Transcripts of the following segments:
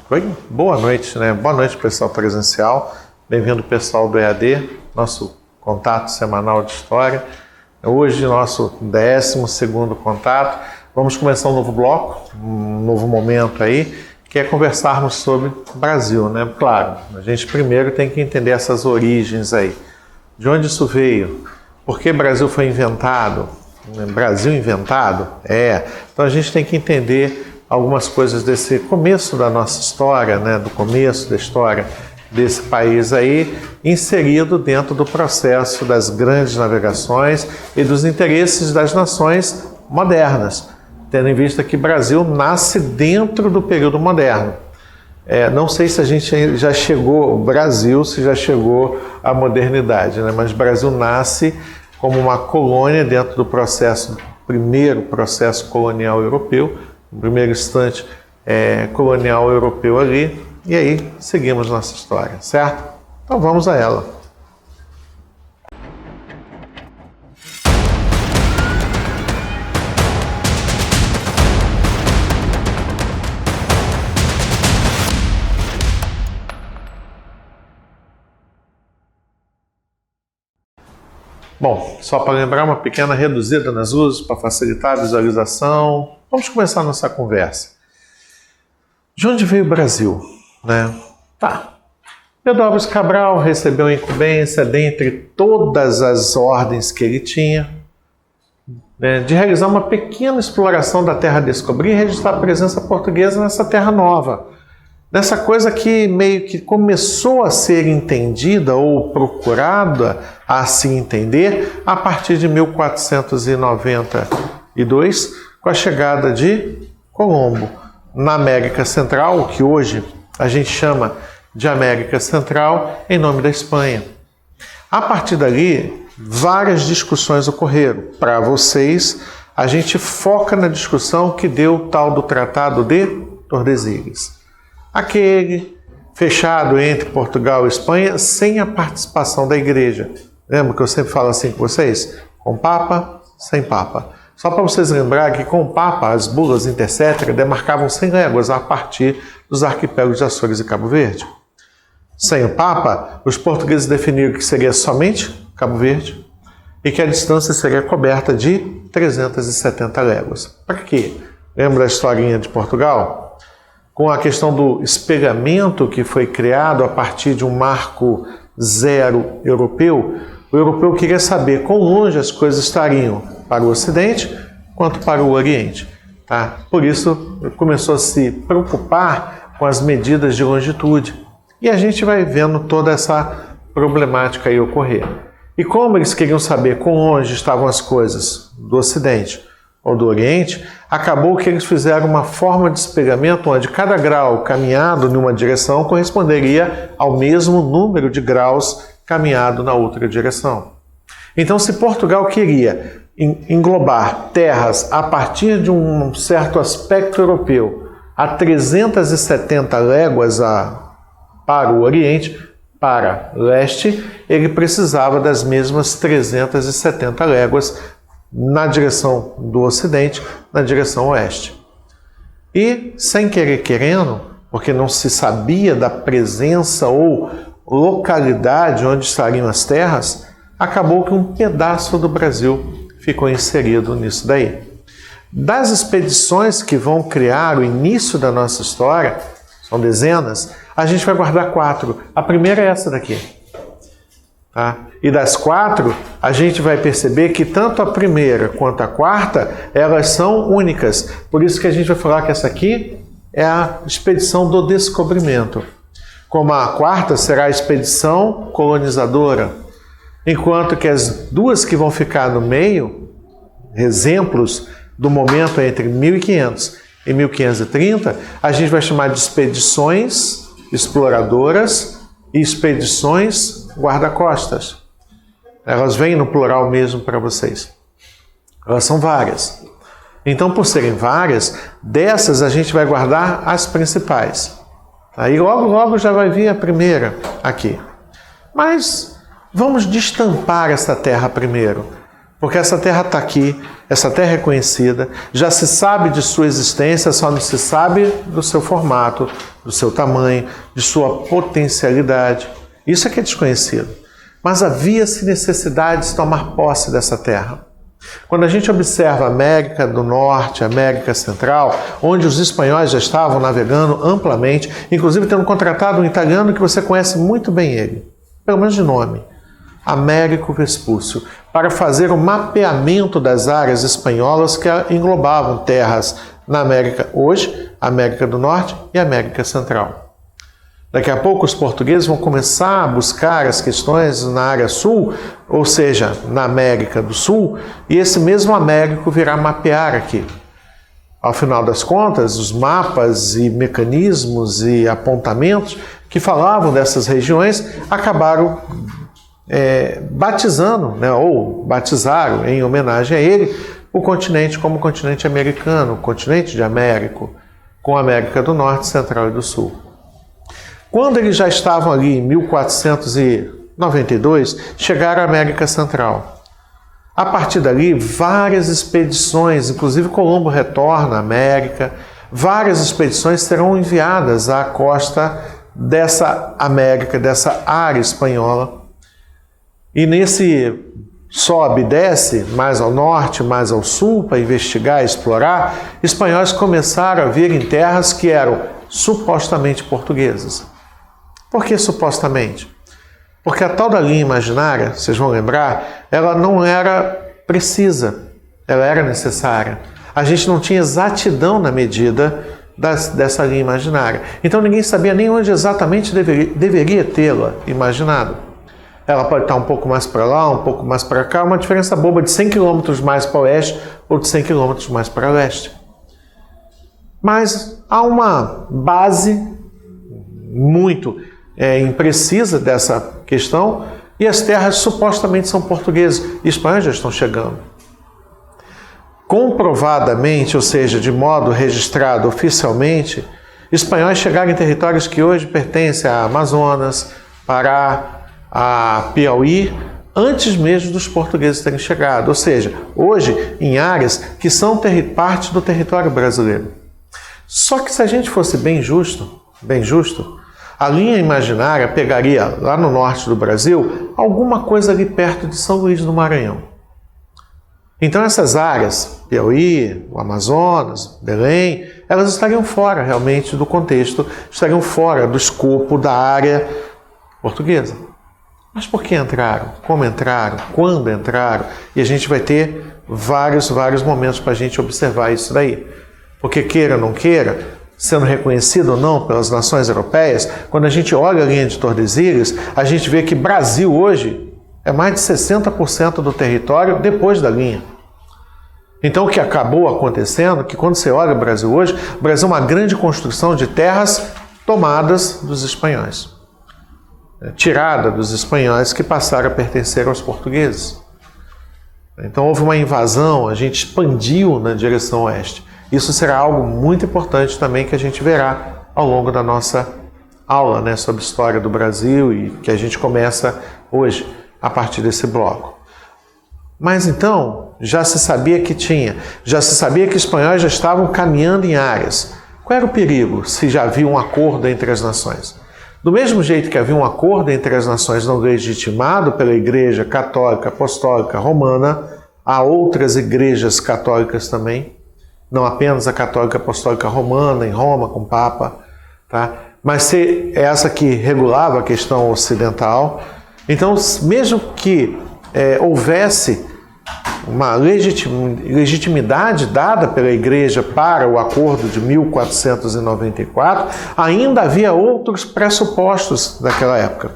Oi, boa noite, né? Boa noite, pessoal presencial. Bem-vindo, pessoal do EAD, nosso contato semanal de história. Hoje, nosso 12º contato. Vamos começar um novo bloco, um novo momento aí, que é conversarmos sobre Brasil, né? Claro, a gente primeiro tem que entender essas origens aí. De onde isso veio? Por que Brasil foi inventado? Brasil inventado? Então a gente tem que entender algumas coisas desse começo da nossa história, né? Do começo da história desse país aí, inserido dentro do processo das grandes navegações e dos interesses das nações modernas, tendo em vista que Brasil nasce dentro do período moderno. Não sei se a gente já chegou, o Brasil se já chegou à modernidade, né? Mas o Brasil nasce como uma colônia dentro do primeiro processo colonial europeu, no primeiro instante colonial europeu ali, e aí seguimos nossa história, certo? Então vamos a ela. Bom, só para lembrar, uma pequena reduzida nas luzes para facilitar a visualização. Vamos começar a nossa conversa. De onde veio o Brasil? Pedro Álvares Cabral recebeu a incumbência, dentre todas as ordens que ele tinha, de realizar uma pequena exploração da terra a descobrir e registrar a presença portuguesa nessa terra nova. Nessa coisa que meio que começou a ser entendida ou procurada a se entender a partir de 1492, com a chegada de Colombo na América Central, o que hoje a gente chama de América Central, em nome da Espanha. A partir dali, várias discussões ocorreram. Para vocês, a gente foca na discussão que deu o tal do Tratado de Tordesilhas. Aquele fechado entre Portugal e Espanha sem a participação da igreja. Lembra que eu sempre falo assim com vocês? Com Papa, sem Papa. Só para vocês lembrarem que com o Papa, as bulas intercétera demarcavam 100 léguas a partir dos arquipélagos de Açores e Cabo Verde. Sem o Papa, os portugueses definiram que seria somente Cabo Verde e que a distância seria coberta de 370 léguas. Para quê? Lembra da historinha de Portugal? Com a questão do espelhamento que foi criado a partir de um marco zero europeu, o europeu queria saber quão longe as coisas estariam para o Ocidente quanto para o Oriente. Por isso, começou a se preocupar com as medidas de longitude. E a gente vai vendo toda essa problemática aí ocorrer. E como eles queriam saber quão longe estavam as coisas do Ocidente ou do Oriente, acabou que eles fizeram uma forma de espelhamento onde cada grau caminhado numa direção corresponderia ao mesmo número de graus caminhado na outra direção. Então, se Portugal queria englobar terras a partir de um certo aspecto europeu a 370 léguas para o Oriente, para leste, ele precisava das mesmas 370 léguas na direção do Ocidente, na direção Oeste. E, sem querer querendo, porque não se sabia da presença ou localidade onde estariam as terras, acabou que um pedaço do Brasil ficou inserido nisso daí. Das expedições que vão criar o início da nossa história, são dezenas, a gente vai guardar 4. A primeira é essa daqui. E das 4, a gente vai perceber que tanto a primeira quanto a quarta, elas são únicas. Por isso que a gente vai falar que essa aqui é a expedição do descobrimento. Como a quarta será a expedição colonizadora. Enquanto que as duas que vão ficar no meio, exemplos do momento entre 1500 e 1530, a gente vai chamar de expedições exploradoras e expedições guarda-costas. Elas vêm no plural mesmo para vocês. Elas são várias. Então, por serem várias, dessas a gente vai guardar as principais. Aí logo já vai vir a primeira aqui. Mas vamos destampar essa terra primeiro. Porque essa terra está aqui, essa terra é conhecida, já se sabe de sua existência, só não se sabe do seu formato, do seu tamanho, de sua potencialidade. Isso é que é desconhecido. Mas havia-se necessidade de tomar posse dessa terra. Quando a gente observa a América do Norte, a América Central, onde os espanhóis já estavam navegando amplamente, inclusive tendo contratado um italiano que você conhece muito bem ele, pelo menos de nome, Américo Vespúcio, para fazer o mapeamento das áreas espanholas que englobavam terras na América hoje, América do Norte e América Central. Daqui a pouco os portugueses vão começar a buscar as questões na área sul, ou seja, na América do Sul, e esse mesmo Américo virá mapear aqui. Ao final das contas, os mapas e mecanismos e apontamentos que falavam dessas regiões acabaram batizando, né, ou batizaram em homenagem a ele, o continente como continente americano, o continente de Américo, com a América do Norte, Central e do Sul. Quando eles já estavam ali em 1492, chegaram à América Central. A partir dali, várias expedições, inclusive Colombo retorna à América, várias expedições serão enviadas à costa dessa América, dessa área espanhola. E nesse sobe e desce, mais ao norte, mais ao sul, para investigar, explorar, espanhóis começaram a vir em terras que eram supostamente portuguesas. Por que supostamente? Porque a tal da linha imaginária, vocês vão lembrar, ela não era precisa, ela era necessária. A gente não tinha exatidão na medida dessa linha imaginária. Então ninguém sabia nem onde exatamente deveria tê-la imaginado. Ela pode estar um pouco mais para lá, um pouco mais para cá, uma diferença boba de 100 km mais para oeste ou de 100 km mais para leste. Mas há uma base muito imprecisa dessa questão, e as terras supostamente são portuguesas, e espanhóis já estão chegando. Comprovadamente, ou seja, de modo registrado oficialmente, espanhóis chegaram em territórios que hoje pertencem a Amazonas, Pará, a Piauí, antes mesmo dos portugueses terem chegado, ou seja, hoje em áreas que são parte do território brasileiro. Só que se a gente fosse bem justo, a linha imaginária pegaria, lá no norte do Brasil, alguma coisa ali perto de São Luís do Maranhão. Então essas áreas, Piauí, o Amazonas, Belém, elas estariam fora realmente do contexto, estariam fora do escopo da área portuguesa. Mas por que entraram? Como entraram? Quando entraram? E a gente vai ter vários momentos para a gente observar isso daí. Porque queira ou não queira, sendo reconhecido ou não pelas nações europeias, quando a gente olha a linha de Tordesilhas, a gente vê que Brasil hoje é mais de 60% do território depois da linha. Então o que acabou acontecendo é que quando você olha o Brasil hoje, o Brasil é uma grande construção de terras tomadas dos espanhóis, tirada dos espanhóis que passaram a pertencer aos portugueses. Então houve uma invasão, a gente expandiu na direção oeste. Isso será algo muito importante também que a gente verá ao longo da nossa aula, né, sobre a história do Brasil, e que a gente começa hoje a partir desse bloco. Mas então, já se sabia que os espanhóis já estavam caminhando em áreas. Qual era o perigo se já havia um acordo entre as nações? Do mesmo jeito que havia um acordo entre as nações não legitimado pela Igreja Católica Apostólica Romana, há outras igrejas católicas também, não apenas a Católica Apostólica Romana, em Roma, com o Papa, tá? Mas se essa que regulava a questão ocidental. Então, mesmo que houvesse uma legitimidade dada pela Igreja para o acordo de 1494, ainda havia outros pressupostos daquela época.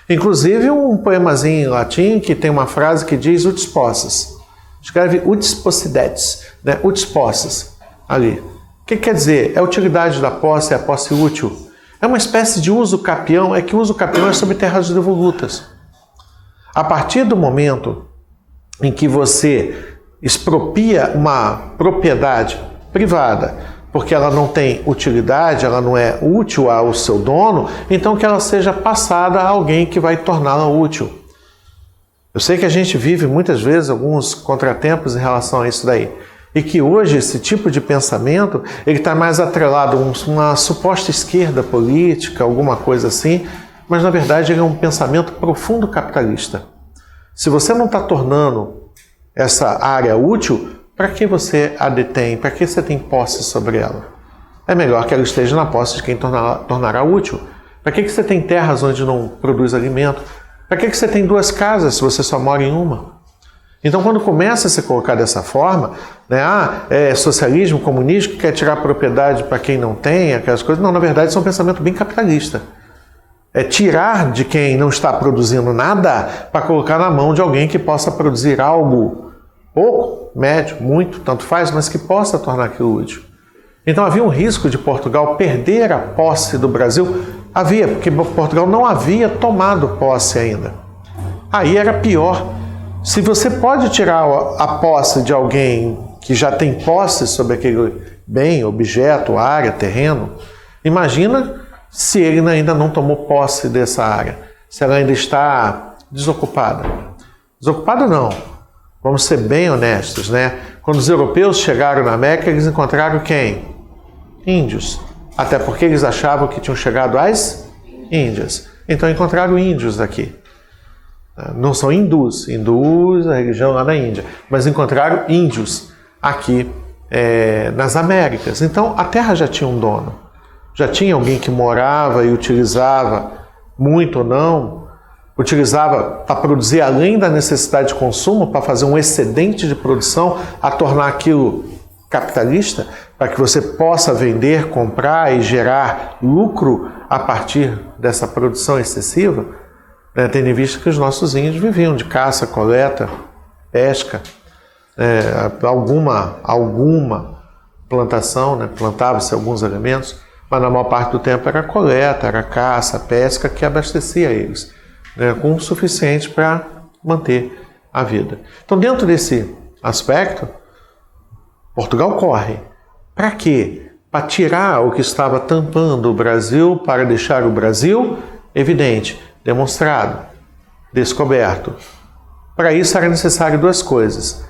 Inclusive um poemazinho em latim que tem uma frase que diz utis posses. Escreve utis possidetis, né? Utis posses, ali. O que quer dizer? É a utilidade da posse, é a posse útil. É uma espécie de uso capião, que o uso capião é sobre terras devolutas. A partir do momento em que você expropria uma propriedade privada, porque ela não tem utilidade, ela não é útil ao seu dono, então que ela seja passada a alguém que vai torná-la útil. Eu sei que a gente vive muitas vezes alguns contratempos em relação a isso daí. E que hoje esse tipo de pensamento ele está mais atrelado a uma suposta esquerda política, alguma coisa assim, mas na verdade ele é um pensamento profundo capitalista. Se você não está tornando essa área útil, para que você a detém? Para que você tem posse sobre ela? É melhor que ela esteja na posse de quem tornará útil. Para que você tem terras onde não produz alimento? Para que você tem 2 casas se você só mora em uma? Então, quando começa a se colocar dessa forma, né, é socialismo, comunismo, que quer tirar propriedade para quem não tem, aquelas coisas, não, na verdade, isso é um pensamento bem capitalista. É tirar de quem não está produzindo nada para colocar na mão de alguém que possa produzir algo pouco, médio, muito, tanto faz, mas que possa tornar aquilo útil. Então havia um risco de Portugal perder a posse do Brasil. Havia, porque Portugal não havia tomado posse ainda. Aí era pior. Se você pode tirar a posse de alguém que já tem posse sobre aquele bem, objeto, área, terreno, imagina se ele ainda não tomou posse dessa área, se ela ainda está desocupada. Desocupada não, vamos ser bem honestos, né? Quando os europeus chegaram na América, eles encontraram quem? Índios. Até porque eles achavam que tinham chegado as Índias. Então encontraram índios aqui. Não são hindus, a religião lá na Índia, mas encontraram índios aqui nas Américas. Então a terra já tinha um dono, já tinha alguém que morava e utilizava, muito ou não, utilizava para produzir além da necessidade de consumo, para fazer um excedente de produção, a tornar aquilo capitalista, para que você possa vender, comprar e gerar lucro a partir dessa produção excessiva. Tendo em vista que os nossos índios viviam de caça, coleta, pesca, alguma plantação, né? Plantava-se alguns alimentos, mas na maior parte do tempo era coleta, era caça, pesca que abastecia eles, né? Com o suficiente para manter a vida. Então, dentro desse aspecto, Portugal corre. Para quê? Para tirar o que estava tampando o Brasil, para deixar o Brasil evidente, demonstrado, descoberto. Para isso era necessário 2 coisas.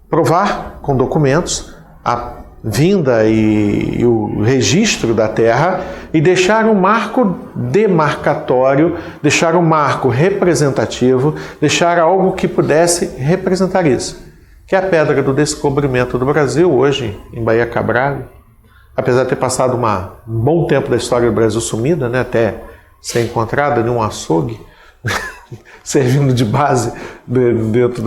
Provar com documentos a vinda e o registro da terra e deixar um marco demarcatório, deixar um marco representativo, deixar algo que pudesse representar isso, que é a pedra do descobrimento do Brasil, hoje em Baía Cabral. Apesar de ter passado um bom tempo da história do Brasil sumida, né, até ser encontrada em um açougue, servindo de base dentro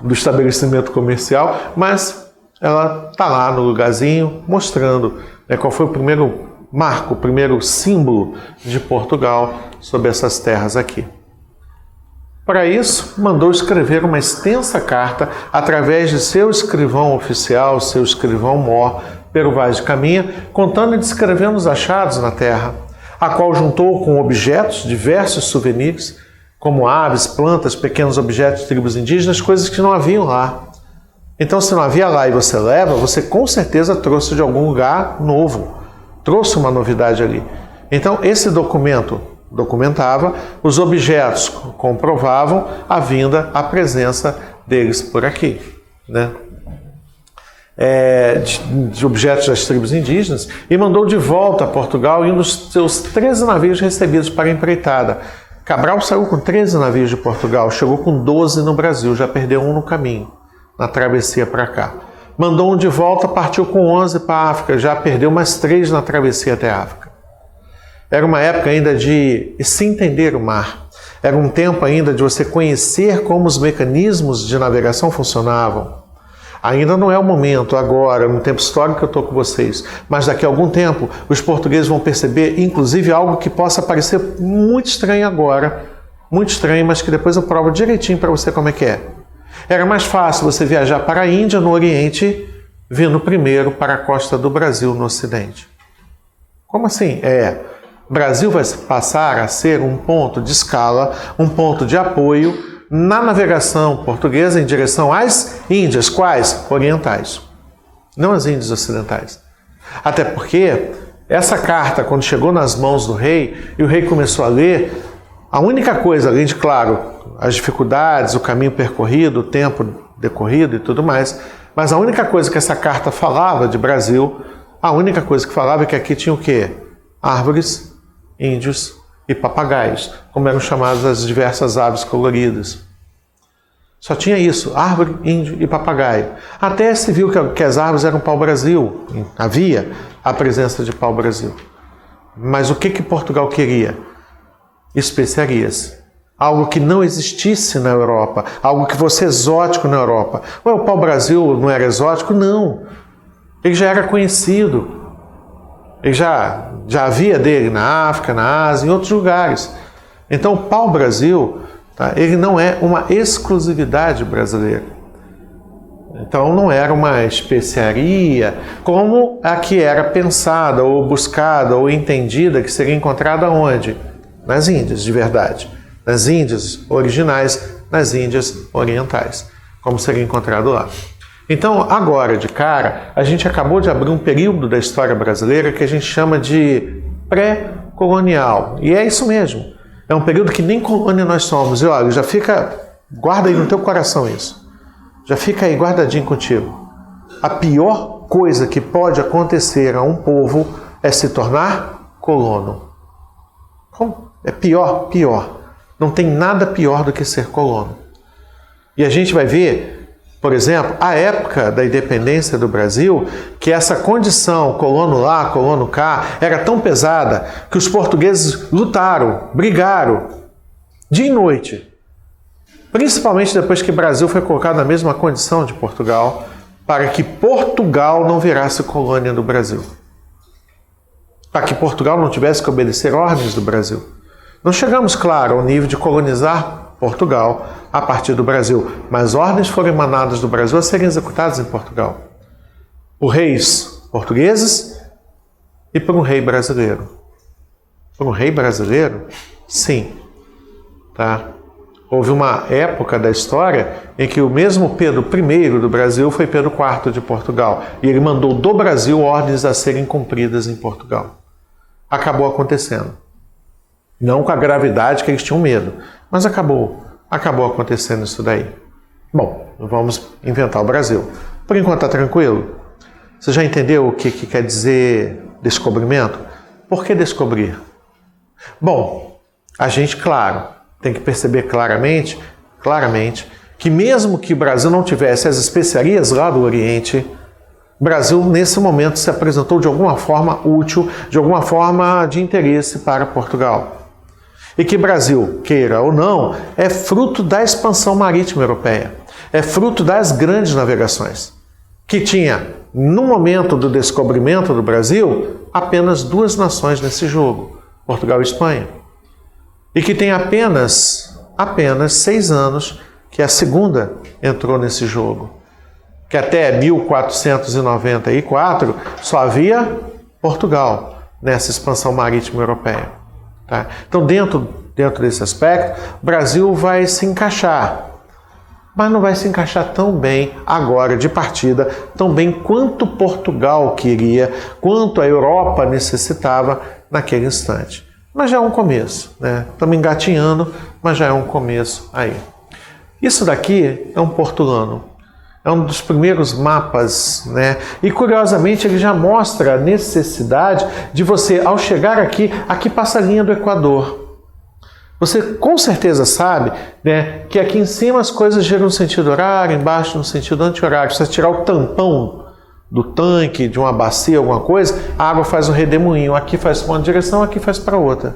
do estabelecimento comercial, mas ela está lá no lugarzinho, mostrando qual foi o primeiro marco, o primeiro símbolo de Portugal sobre essas terras aqui. Para isso, mandou escrever uma extensa carta através de seu escrivão oficial, seu escrivão-mor, Pero Vaz de Caminha, contando e descrevendo os achados na terra, a qual juntou com objetos, diversos souvenirs, como aves, plantas, pequenos objetos de tribos indígenas, coisas que não haviam lá. Então, se não havia lá e você leva, você com certeza trouxe de algum lugar novo, trouxe uma novidade ali. Então, esse documento documentava, os objetos comprovavam a vinda, a presença deles por aqui, né? De objetos das tribos indígenas, e mandou de volta a Portugal, indo os seus 13 navios recebidos para a empreitada. Cabral saiu com 13 navios de Portugal, chegou com 12 no Brasil, já perdeu um no caminho, na travessia para cá. Mandou um de volta, partiu com 11 para a África, já perdeu mais 3 na travessia até a África. Era uma época ainda de se entender o mar. Era um tempo ainda de você conhecer como os mecanismos de navegação funcionavam. Ainda não é o momento, agora, no tempo histórico que eu estou com vocês, mas daqui a algum tempo os portugueses vão perceber, inclusive, algo que possa parecer muito estranho agora, muito estranho, mas que depois eu provo direitinho para você como é que é. Era mais fácil você viajar para a Índia, no Oriente, vindo primeiro para a costa do Brasil, no Ocidente. Como assim? O Brasil vai passar a ser um ponto de escala, um ponto de apoio na navegação portuguesa em direção às Índias. Quais? Orientais. Não as Índias ocidentais. Até porque essa carta, quando chegou nas mãos do rei, e o rei começou a ler, A única coisa, além de, claro, as dificuldades, o caminho percorrido, o tempo decorrido e tudo mais, mas a única coisa que essa carta falava de Brasil, a única coisa que falava é que aqui tinha o quê? Árvores, índios e papagaios, como eram chamadas as diversas aves coloridas. Só tinha isso, árvore, índio e papagaio. Até se viu que as árvores eram pau-brasil, havia a presença de pau-brasil. Mas o que Portugal queria? Especiarias. Algo que não existisse na Europa, algo que fosse exótico na Europa. Ué, o pau-brasil não era exótico? Não. Ele já era conhecido. Ele já havia dele na África, na Ásia, em outros lugares. Então o pau-brasil, tá, ele não é uma exclusividade brasileira. Então não era uma especiaria como a que era pensada, ou buscada, ou entendida, que seria encontrada onde? Nas Índias, de verdade. Nas Índias originais, nas Índias orientais, como seria encontrado lá. Então, agora, de cara, a gente acabou de abrir um período da história brasileira que a gente chama de pré-colonial. E é isso mesmo. É um período que nem colônia nós somos. E olha, já fica, guarda aí no teu coração isso. Já fica aí guardadinho contigo. A pior coisa que pode acontecer a um povo é se tornar colono. É pior. Não tem nada pior do que ser colono. E a gente vai ver, por exemplo, a época da independência do Brasil, que essa condição colono lá, colono cá, era tão pesada que os portugueses lutaram, brigaram, dia e noite. Principalmente depois que o Brasil foi colocado na mesma condição de Portugal, para que Portugal não virasse colônia do Brasil. Para que Portugal não tivesse que obedecer ordens do Brasil. Não chegamos, claro, ao nível de colonizar Portugal a partir do Brasil, mas ordens foram emanadas do Brasil a serem executadas em Portugal. Por reis portugueses e por um rei brasileiro. Por um rei brasileiro? Sim. Tá? Houve uma época da história em que o mesmo Pedro I do Brasil foi Pedro IV de Portugal. E ele mandou do Brasil ordens a serem cumpridas em Portugal. Acabou acontecendo. Não com a gravidade que eles tinham medo, mas acabou acontecendo isso daí. Bom, vamos inventar o Brasil. Por enquanto está tranquilo? Você já entendeu o que quer dizer descobrimento? Por que descobrir? Bom, a gente, claro, tem que perceber claramente que mesmo que o Brasil não tivesse as especiarias lá do Oriente, o Brasil, nesse momento, se apresentou de alguma forma útil, de alguma forma de interesse para Portugal. E que Brasil, queira ou não, é fruto da expansão marítima europeia, é fruto das grandes navegações, que tinha, no momento do descobrimento do Brasil, apenas duas nações nesse jogo, Portugal e Espanha. E que tem apenas 6 anos que a segunda entrou nesse jogo. Que até 1494 só havia Portugal nessa expansão marítima europeia. Tá? Então, dentro desse aspecto, o Brasil vai se encaixar. Mas não vai se encaixar tão bem agora, de partida, tão bem quanto Portugal queria, quanto a Europa necessitava naquele instante. Mas já é um começo, né? Estamos engatinhando, mas já é um começo aí. Isso daqui é um portulano. É um dos primeiros mapas, né? E curiosamente ele já mostra a necessidade de você, ao chegar aqui passa a linha do Equador. Você com certeza sabe, né, que aqui em cima as coisas giram no sentido horário, embaixo no sentido anti-horário. Se você tirar o tampão do tanque, de uma bacia, alguma coisa, a água faz um redemoinho. Aqui faz para uma direção, aqui faz para outra.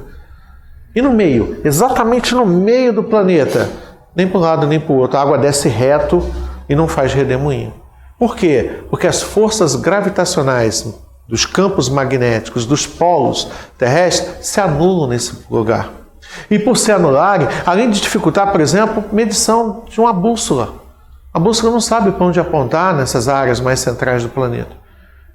E no meio, exatamente no meio do planeta, nem para um lado nem para o outro, a água desce reto e não faz redemoinho. Por quê? Porque as forças gravitacionais dos campos magnéticos, dos polos terrestres, se anulam nesse lugar. E por se anularem, além de dificultar, por exemplo, medição de uma bússola. A bússola não sabe para onde apontar nessas áreas mais centrais do planeta.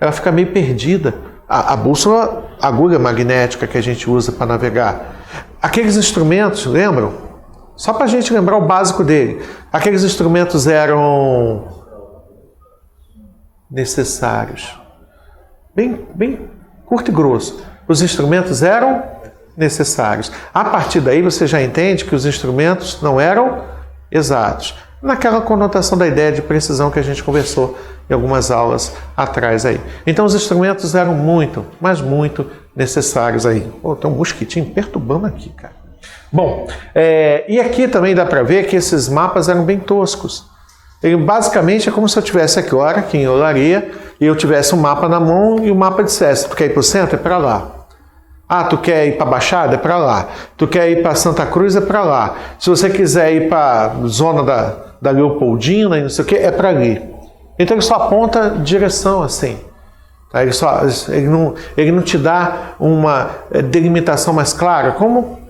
Ela fica meio perdida. A bússola, a agulha magnética que a gente usa para navegar. Aqueles instrumentos, lembram? Só para a gente lembrar o básico dele. Aqueles instrumentos eram necessários. Bem curto e grosso. Os instrumentos eram necessários. A partir daí você já entende que os instrumentos não eram exatos, naquela conotação da ideia de precisão que a gente conversou em algumas aulas atrás aí. Então os instrumentos eram muito, mas muito necessários aí. Pô, tem um mosquitinho perturbando aqui, cara. Bom, e aqui também dá para ver que esses mapas eram bem toscos. Ele basicamente é como se eu tivesse aqui, olha, aqui em Olaria, e eu tivesse um mapa na mão e o mapa dissesse, tu quer ir para o centro? É para lá. Ah, tu quer ir para a Baixada? É para lá. Tu quer ir para Santa Cruz? É para lá. Se você quiser ir para a zona da Leopoldina e não sei o que, é para ali. Então ele só aponta direção assim. Ele não te dá uma delimitação mais clara, como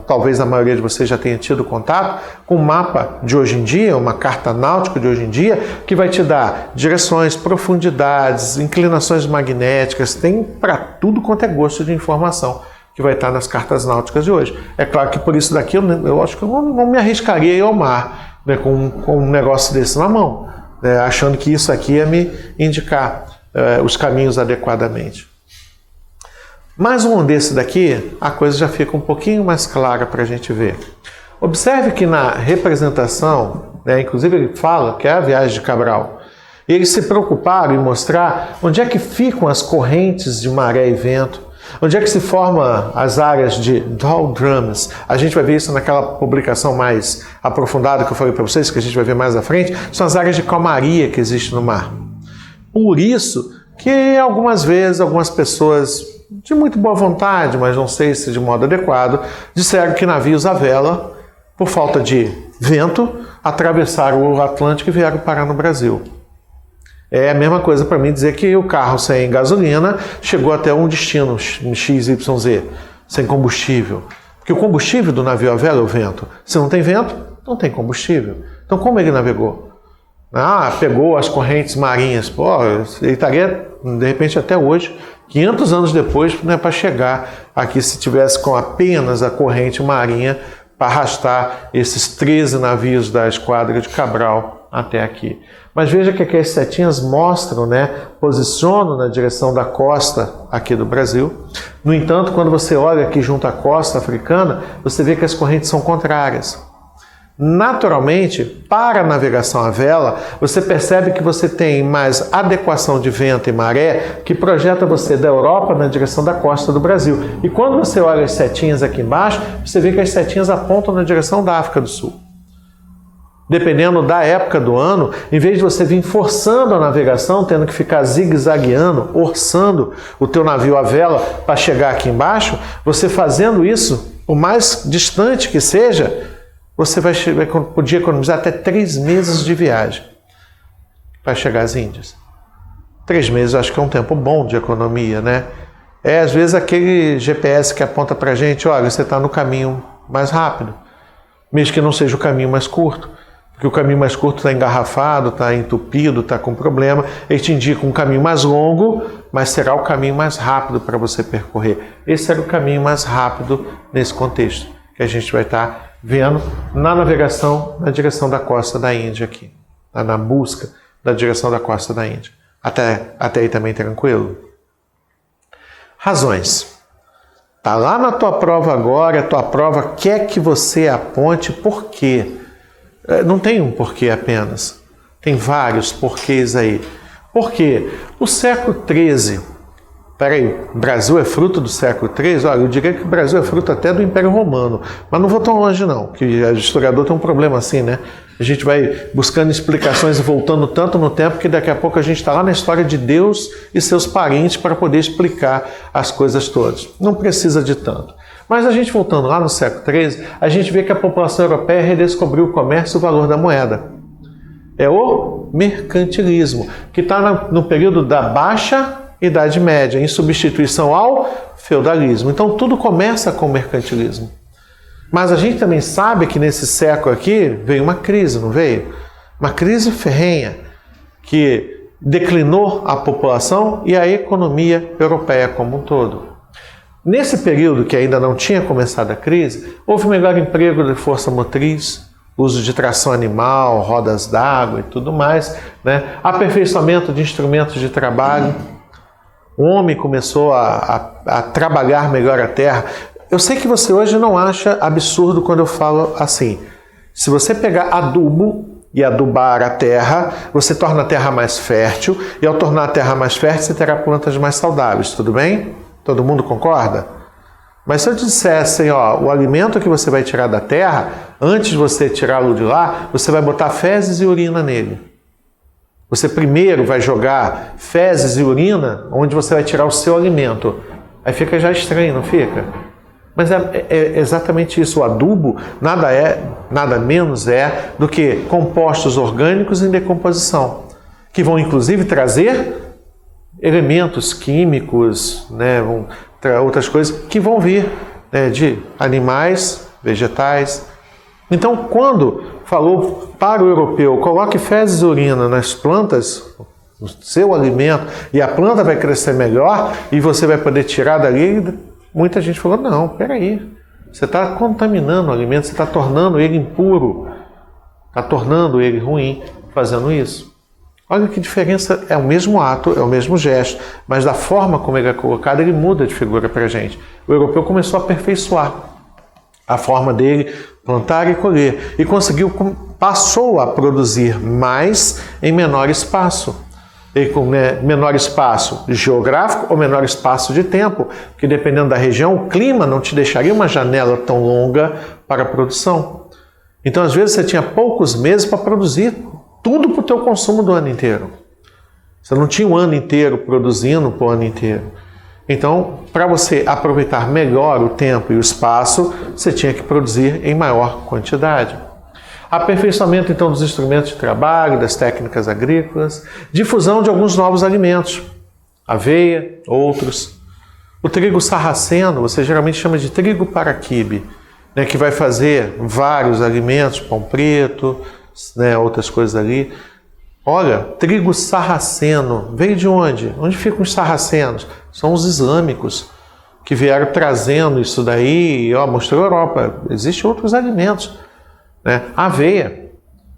talvez a maioria de vocês já tenha tido contato com o mapa de hoje em dia, uma carta náutica de hoje em dia, que vai te dar direções, profundidades, inclinações magnéticas, tem para tudo quanto é gosto de informação que vai estar nas cartas náuticas de hoje. É claro que por isso daqui eu acho que eu não me arriscaria a ir ao mar, né, com um negócio desse na mão, né, achando que isso aqui ia me indicar os caminhos adequadamente. Mais um desse daqui, a coisa já fica um pouquinho mais clara para a gente ver. Observe que na representação, né, inclusive ele fala que é a viagem de Cabral, eles se preocuparam em mostrar onde é que ficam as correntes de maré e vento, onde é que se formam as áreas de doldrums. A gente vai ver isso naquela publicação mais aprofundada que eu falei para vocês, que a gente vai ver mais à frente, são as áreas de calmaria que existem no mar. Por isso que algumas vezes algumas pessoas de muito boa vontade, mas não sei se de modo adequado, disseram que navios à vela, por falta de vento, atravessaram o Atlântico e vieram parar no Brasil. É a mesma coisa para mim dizer que o carro sem gasolina chegou até um destino XYZ, sem combustível. Porque o combustível do navio à vela é o vento. Se não tem vento, não tem combustível. Então como ele navegou? Pegou as correntes marinhas. Pô, ele estaria, de repente, até hoje, 500 anos depois, né, para chegar aqui, se tivesse com apenas a corrente marinha para arrastar esses 13 navios da esquadra de Cabral até aqui. Mas veja que aqui as setinhas mostram, né, posicionam na direção da costa aqui do Brasil. No entanto, quando você olha aqui junto à costa africana, você vê que as correntes são contrárias. Naturalmente, para a navegação à vela, você percebe que você tem mais adequação de vento e maré que projeta você da Europa na direção da costa do Brasil. E quando você olha as setinhas aqui embaixo, você vê que as setinhas apontam na direção da África do Sul. Dependendo da época do ano, em vez de você vir forçando a navegação, tendo que ficar zigue-zagueando, orçando o teu navio à vela para chegar aqui embaixo, você fazendo isso, por mais distante que seja, você vai poder economizar até 3 meses de viagem para chegar às Índias. 3 meses eu acho que é um tempo bom de economia, né? Às vezes aquele GPS que aponta para a gente, olha, você está no caminho mais rápido, mesmo que não seja o caminho mais curto, porque o caminho mais curto está engarrafado, está entupido, está com problema, ele te indica um caminho mais longo, mas será o caminho mais rápido para você percorrer. Esse era o caminho mais rápido nesse contexto, que a gente vai estar vendo na navegação na direção da costa da Índia aqui, na busca da direção da costa da Índia. Até aí também tranquilo? Razões. Está lá na tua prova agora, a tua prova quer que você aponte por quê. Não tem um porquê apenas, tem vários porquês aí. Por quê? O século XIII, o Brasil é fruto do século XIII? Olha, eu diria que o Brasil é fruto até do Império Romano, mas não vou tão longe não, que o historiador tem um problema assim, né? A gente vai buscando explicações e voltando tanto no tempo que daqui a pouco a gente está lá na história de Deus e seus parentes para poder explicar as coisas todas. Não precisa de tanto. Mas a gente voltando lá no século XIII, a gente vê que a população europeia redescobriu o comércio e o valor da moeda. É o mercantilismo, que está no período da Baixa Idade Média, em substituição ao feudalismo. Então tudo começa com o mercantilismo. Mas a gente também sabe que nesse século aqui veio uma crise, não veio? Uma crise ferrenha, que declinou a população e a economia europeia como um todo. Nesse período que ainda não tinha começado a crise, houve melhor emprego de força motriz, uso de tração animal, rodas d'água e tudo mais, né? Aperfeiçoamento de instrumentos de trabalho. O homem começou a trabalhar melhor a terra. Eu sei que você hoje não acha absurdo quando eu falo assim. Se você pegar adubo e adubar a terra, você torna a terra mais fértil, e ao tornar a terra mais fértil, você terá plantas mais saudáveis, tudo bem? Todo mundo concorda? Mas se eu te dissesse, ó, o alimento que você vai tirar da terra, antes de você tirá-lo de lá, você vai botar fezes e urina nele. Você primeiro vai jogar fezes e urina onde você vai tirar o seu alimento. Aí fica já estranho, não fica? Mas é exatamente isso. O adubo nada menos é do que compostos orgânicos em decomposição, que vão inclusive trazer elementos químicos, né, outras coisas que vão vir, né, de animais, vegetais. Então, quando falou para o europeu, coloque fezes e urina nas plantas, no seu alimento, e a planta vai crescer melhor e você vai poder tirar dali, muita gente falou, não, peraí, você está contaminando o alimento, você está tornando ele impuro, está tornando ele ruim fazendo isso. Olha que diferença, é o mesmo ato, é o mesmo gesto, mas da forma como ele é colocado, ele muda de figura para a gente. O europeu começou a aperfeiçoar a forma dele, plantar e colher, e passou a produzir mais em menor espaço. E com menor espaço geográfico ou menor espaço de tempo, porque dependendo da região, o clima não te deixaria uma janela tão longa para a produção. Então, às vezes, você tinha poucos meses para produzir tudo para o teu consumo do ano inteiro. Você não tinha o ano inteiro produzindo para o ano inteiro. Então, para você aproveitar melhor o tempo e o espaço, você tinha que produzir em maior quantidade. Aperfeiçoamento, então, dos instrumentos de trabalho, das técnicas agrícolas, difusão de alguns novos alimentos, aveia, outros. O trigo sarraceno, você geralmente chama de trigo paraquibe, né, que vai fazer vários alimentos, pão preto, né, outras coisas ali. Olha, trigo sarraceno, veio de onde? Onde ficam os sarracenos? São os islâmicos, que vieram trazendo isso daí, e mostrou a Europa, existem outros alimentos. A aveia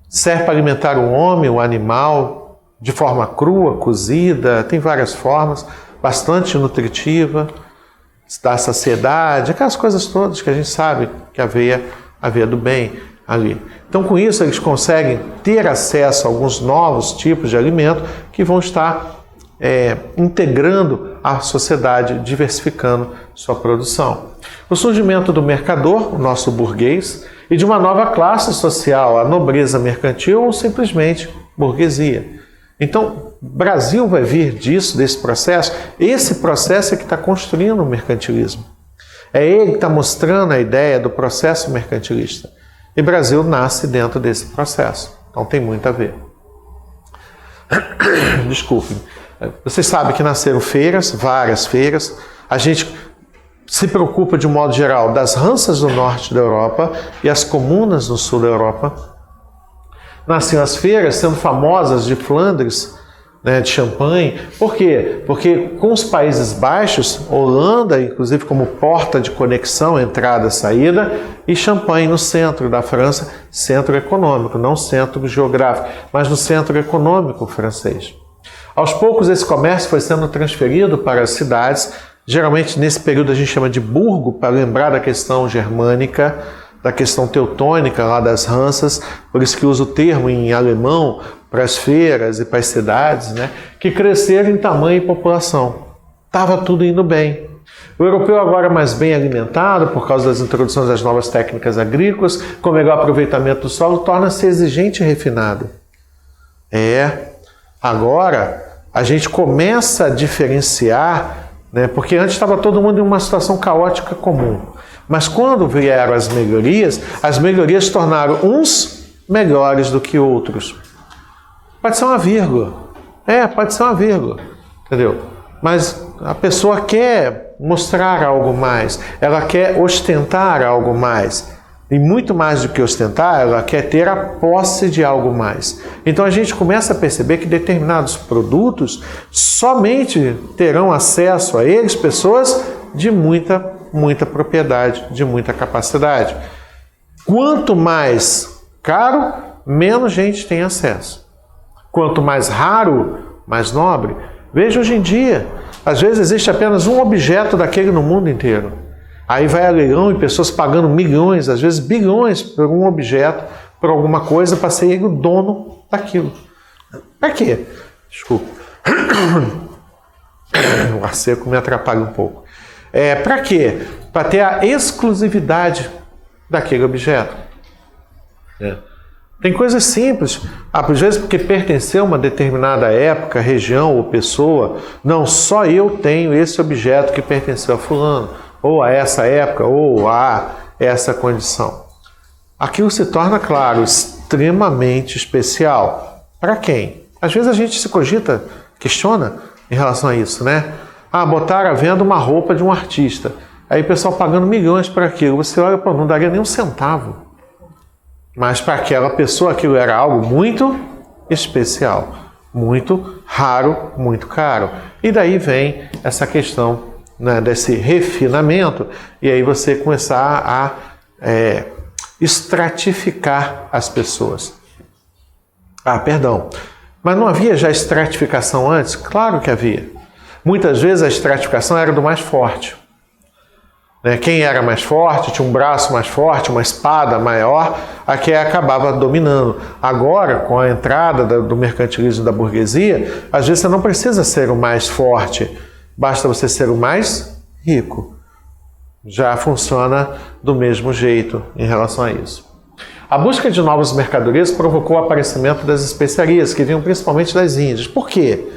serve para alimentar o homem, o animal, de forma crua, cozida, tem várias formas, bastante nutritiva, dá saciedade, aquelas coisas todas que a gente sabe que a aveia do bem ali. Então, com isso, eles conseguem ter acesso a alguns novos tipos de alimento que vão estar integrando a sociedade, diversificando sua produção. O surgimento do mercador, o nosso burguês, e de uma nova classe social, a nobreza mercantil ou simplesmente burguesia. Então, o Brasil vai vir desse processo. Esse processo é que está construindo o mercantilismo. É ele que está mostrando a ideia do processo mercantilista. E o Brasil nasce dentro desse processo. Então, tem muito a ver. Desculpem. Vocês sabem que nasceram feiras, várias feiras. A gente se preocupa, de um modo geral, das ranças do norte da Europa e as comunas no sul da Europa. Nasciam as feiras, sendo famosas de Flandres, né, de Champagne. Por quê? Porque com os Países Baixos, Holanda, inclusive como porta de conexão, entrada e saída, e Champagne no centro da França, centro econômico, não centro geográfico, mas no centro econômico francês. Aos poucos, esse comércio foi sendo transferido para as cidades. Geralmente, nesse período, a gente chama de burgo, para lembrar da questão germânica, da questão teutônica, lá das ranças, por isso que usa o termo em alemão para as feiras e para as cidades, né, que cresceram em tamanho e população. Estava tudo indo bem. O europeu, agora mais bem alimentado, por causa das introduções das novas técnicas agrícolas, com melhor aproveitamento do solo, torna-se exigente e refinado. Agora a gente começa a diferenciar, né, porque antes estava todo mundo em uma situação caótica comum. Mas quando vieram as melhorias tornaram uns melhores do que outros. Pode ser uma vírgula. Pode ser uma vírgula. Entendeu? Mas a pessoa quer mostrar algo mais. Ela quer ostentar algo mais. E muito mais do que ostentar, ela quer ter a posse de algo mais. Então a gente começa a perceber que determinados produtos somente terão acesso a eles pessoas de muita propriedade, de muita capacidade. Quanto mais caro, menos gente tem acesso. Quanto mais raro, mais nobre. Veja hoje em dia, às vezes existe apenas um objeto daquele no mundo inteiro. Aí vai a leilão e pessoas pagando milhões, às vezes bilhões, por um objeto, por alguma coisa, para ser ele o dono daquilo. Para quê? Desculpa. O ar seco me atrapalha um pouco. Para quê? Para ter a exclusividade daquele objeto. Tem coisas simples. Às vezes porque pertenceu a uma determinada época, região ou pessoa, não, só eu tenho esse objeto que pertenceu a fulano, ou a essa época, ou a essa condição. Aquilo se torna, claro, extremamente especial. Para quem? Às vezes a gente se cogita, questiona em relação a isso, né? Botaram à venda uma roupa de um artista. Aí o pessoal pagando milhões por aquilo. Você olha, pô, não daria nem um centavo. Mas para aquela pessoa aquilo era algo muito especial, muito raro, muito caro. E daí vem essa questão, né, desse refinamento, e aí você começar a estratificar as pessoas. Perdão. Mas não havia já estratificação antes? Claro que havia. Muitas vezes a estratificação era do mais forte. Quem era mais forte, tinha um braço mais forte, uma espada maior, a que acabava dominando. Agora, com a entrada do mercantilismo da burguesia, às vezes você não precisa ser o mais forte, basta você ser o mais rico. Já funciona do mesmo jeito em relação a isso. A busca de novas mercadorias provocou o aparecimento das especiarias, que vinham principalmente das Índias. Por quê?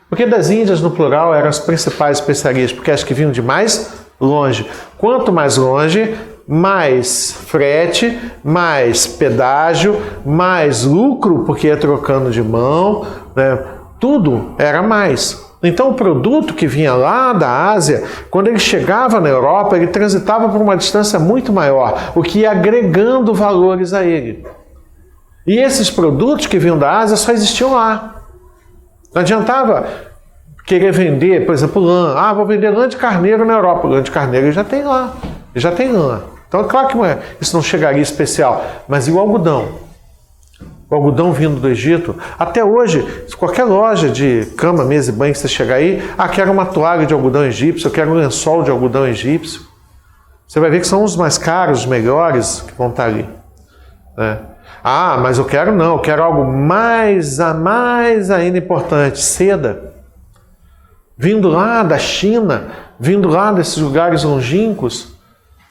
Porque das Índias, no plural, eram as principais especiarias, porque as que vinham de mais longe. Quanto mais longe, mais frete, mais pedágio, mais lucro, porque ia trocando de mão, né? Tudo era mais. Então o produto que vinha lá da Ásia, quando ele chegava na Europa, ele transitava por uma distância muito maior, o que ia agregando valores a ele. E esses produtos que vinham da Ásia só existiam lá. Não adiantava querer vender, por exemplo, lã. Vou vender lã de carneiro na Europa. Lã de carneiro já tem lá, já tem lã. Então é claro que isso não chegaria especial. Mas e o algodão? O algodão vindo do Egito, até hoje, qualquer loja de cama, mesa e banho que você chegar aí, quero uma toalha de algodão egípcio, eu quero um lençol de algodão egípcio. Você vai ver que são os mais caros, os melhores que vão estar ali. Né? Mas eu quero algo mais ainda importante, seda. Vindo lá da China, vindo lá desses lugares longínquos.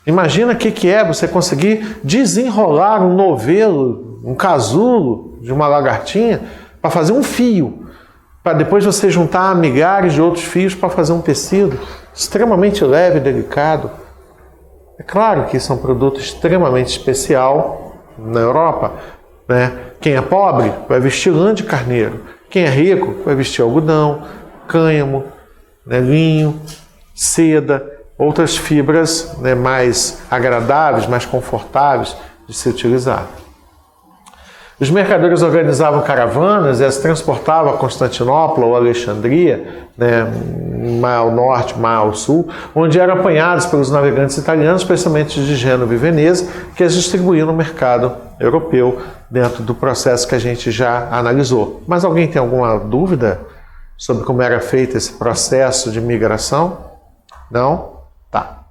Imagina o que é você conseguir desenrolar um novelo, um casulo de uma lagartinha para fazer um fio, para depois você juntar milhares de outros fios para fazer um tecido extremamente leve e delicado. É claro que isso é um produto extremamente especial na Europa, né? Quem é pobre vai vestir lã de carneiro, quem é rico vai vestir algodão, cânhamo, né, linho, seda, outras fibras, né, mais agradáveis, mais confortáveis de se utilizar. Os mercadores organizavam caravanas e as transportavam a Constantinopla ou Alexandria, né, mais ao norte, mais ao sul, onde eram apanhados pelos navegantes italianos, especialmente de Gênova e Veneza, que as distribuíam no mercado europeu, dentro do processo que a gente já analisou. Mas alguém tem alguma dúvida sobre como era feito esse processo de migração? Não? Tá.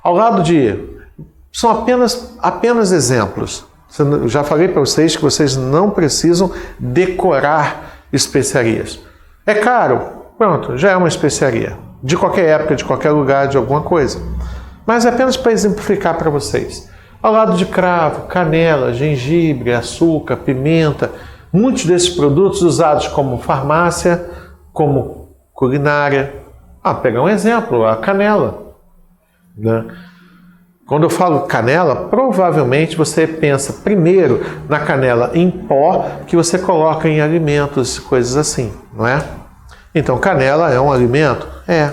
Ao lado são apenas exemplos. Eu já falei para vocês que vocês não precisam decorar especiarias. É caro? Pronto, já é uma especiaria. De qualquer época, de qualquer lugar, de alguma coisa. Mas é apenas para exemplificar para vocês. Ao lado de cravo, canela, gengibre, açúcar, pimenta, muitos desses produtos usados como farmácia, como culinária. Pegar um exemplo, a canela. Né? Quando eu falo canela, provavelmente você pensa primeiro na canela em pó que você coloca em alimentos, coisas assim, não é? Então, canela é um alimento? É.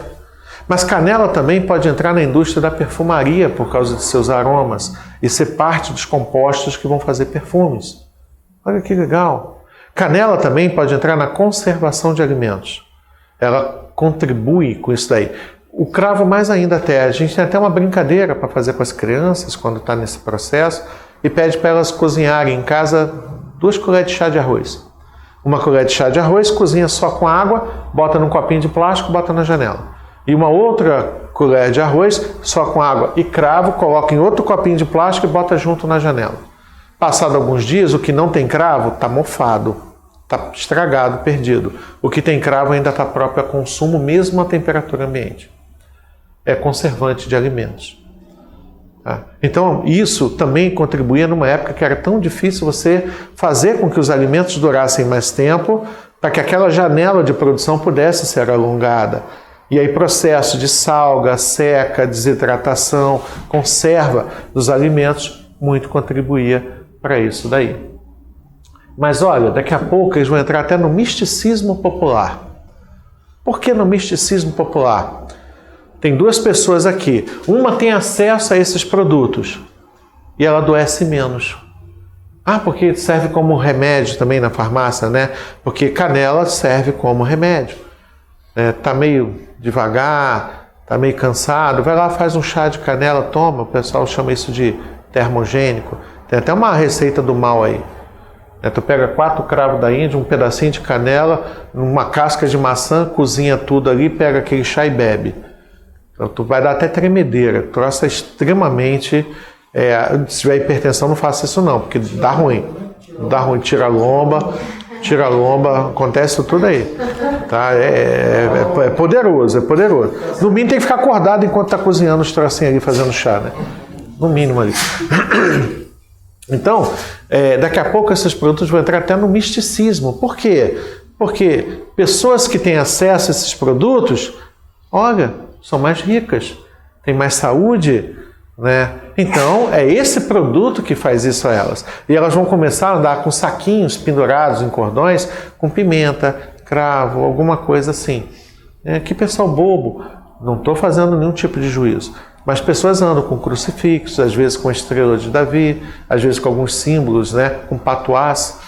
Mas canela também pode entrar na indústria da perfumaria por causa de seus aromas e ser parte dos compostos que vão fazer perfumes. Olha que legal. Canela também pode entrar na conservação de alimentos. Ela contribui com isso daí. O cravo mais ainda até. A gente tem até uma brincadeira para fazer com as crianças quando está nesse processo e pede para elas cozinharem em casa 2 colheres de chá de arroz. Uma colher de chá de arroz, cozinha só com água, bota num copinho de plástico, bota na janela. E uma outra colher de arroz, só com água e cravo, coloca em outro copinho de plástico e bota junto na janela. Passado alguns dias, o que não tem cravo está mofado, está estragado, perdido. O que tem cravo ainda está próprio a consumo, mesmo a temperatura ambiente. É conservante de alimentos. Então, isso também contribuía numa época que era tão difícil você fazer com que os alimentos durassem mais tempo, para que aquela janela de produção pudesse ser alongada. E aí processo de salga, seca, desidratação, conserva dos alimentos, muito contribuía para isso daí. Mas olha, daqui a pouco eles vão entrar até no misticismo popular. Por que no misticismo popular? Tem duas pessoas aqui. Uma tem acesso a esses produtos e ela adoece menos. Porque serve como remédio também na farmácia, né? Porque canela serve como remédio. Tá meio devagar, tá meio cansado, vai lá, faz um chá de canela, toma. O pessoal chama isso de termogênico. Tem até uma receita do mal aí. Tu pega 4 cravos da Índia, um pedacinho de canela, uma casca de maçã, cozinha tudo ali, pega aquele chá e bebe. Então, tu vai dar até tremedeira. O troço é extremamente... se tiver hipertensão, não faça isso não, porque dá ruim. Dá ruim, tira a lomba, acontece tudo aí. Tá? É poderoso, é poderoso. No mínimo tem que ficar acordado enquanto está cozinhando os trocinhos ali, fazendo chá, né? No mínimo ali. Então, daqui a pouco esses produtos vão entrar até no misticismo. Por quê? Porque pessoas que têm acesso a esses produtos, olha, são mais ricas, têm mais saúde, né? Então, é esse produto que faz isso a elas. E elas vão começar a andar com saquinhos pendurados em cordões, com pimenta, cravo, alguma coisa assim. Que pessoal bobo, não estou fazendo nenhum tipo de juízo. Mas pessoas andam com crucifixos, às vezes com a estrela de Davi, às vezes com alguns símbolos, né? Com patuás,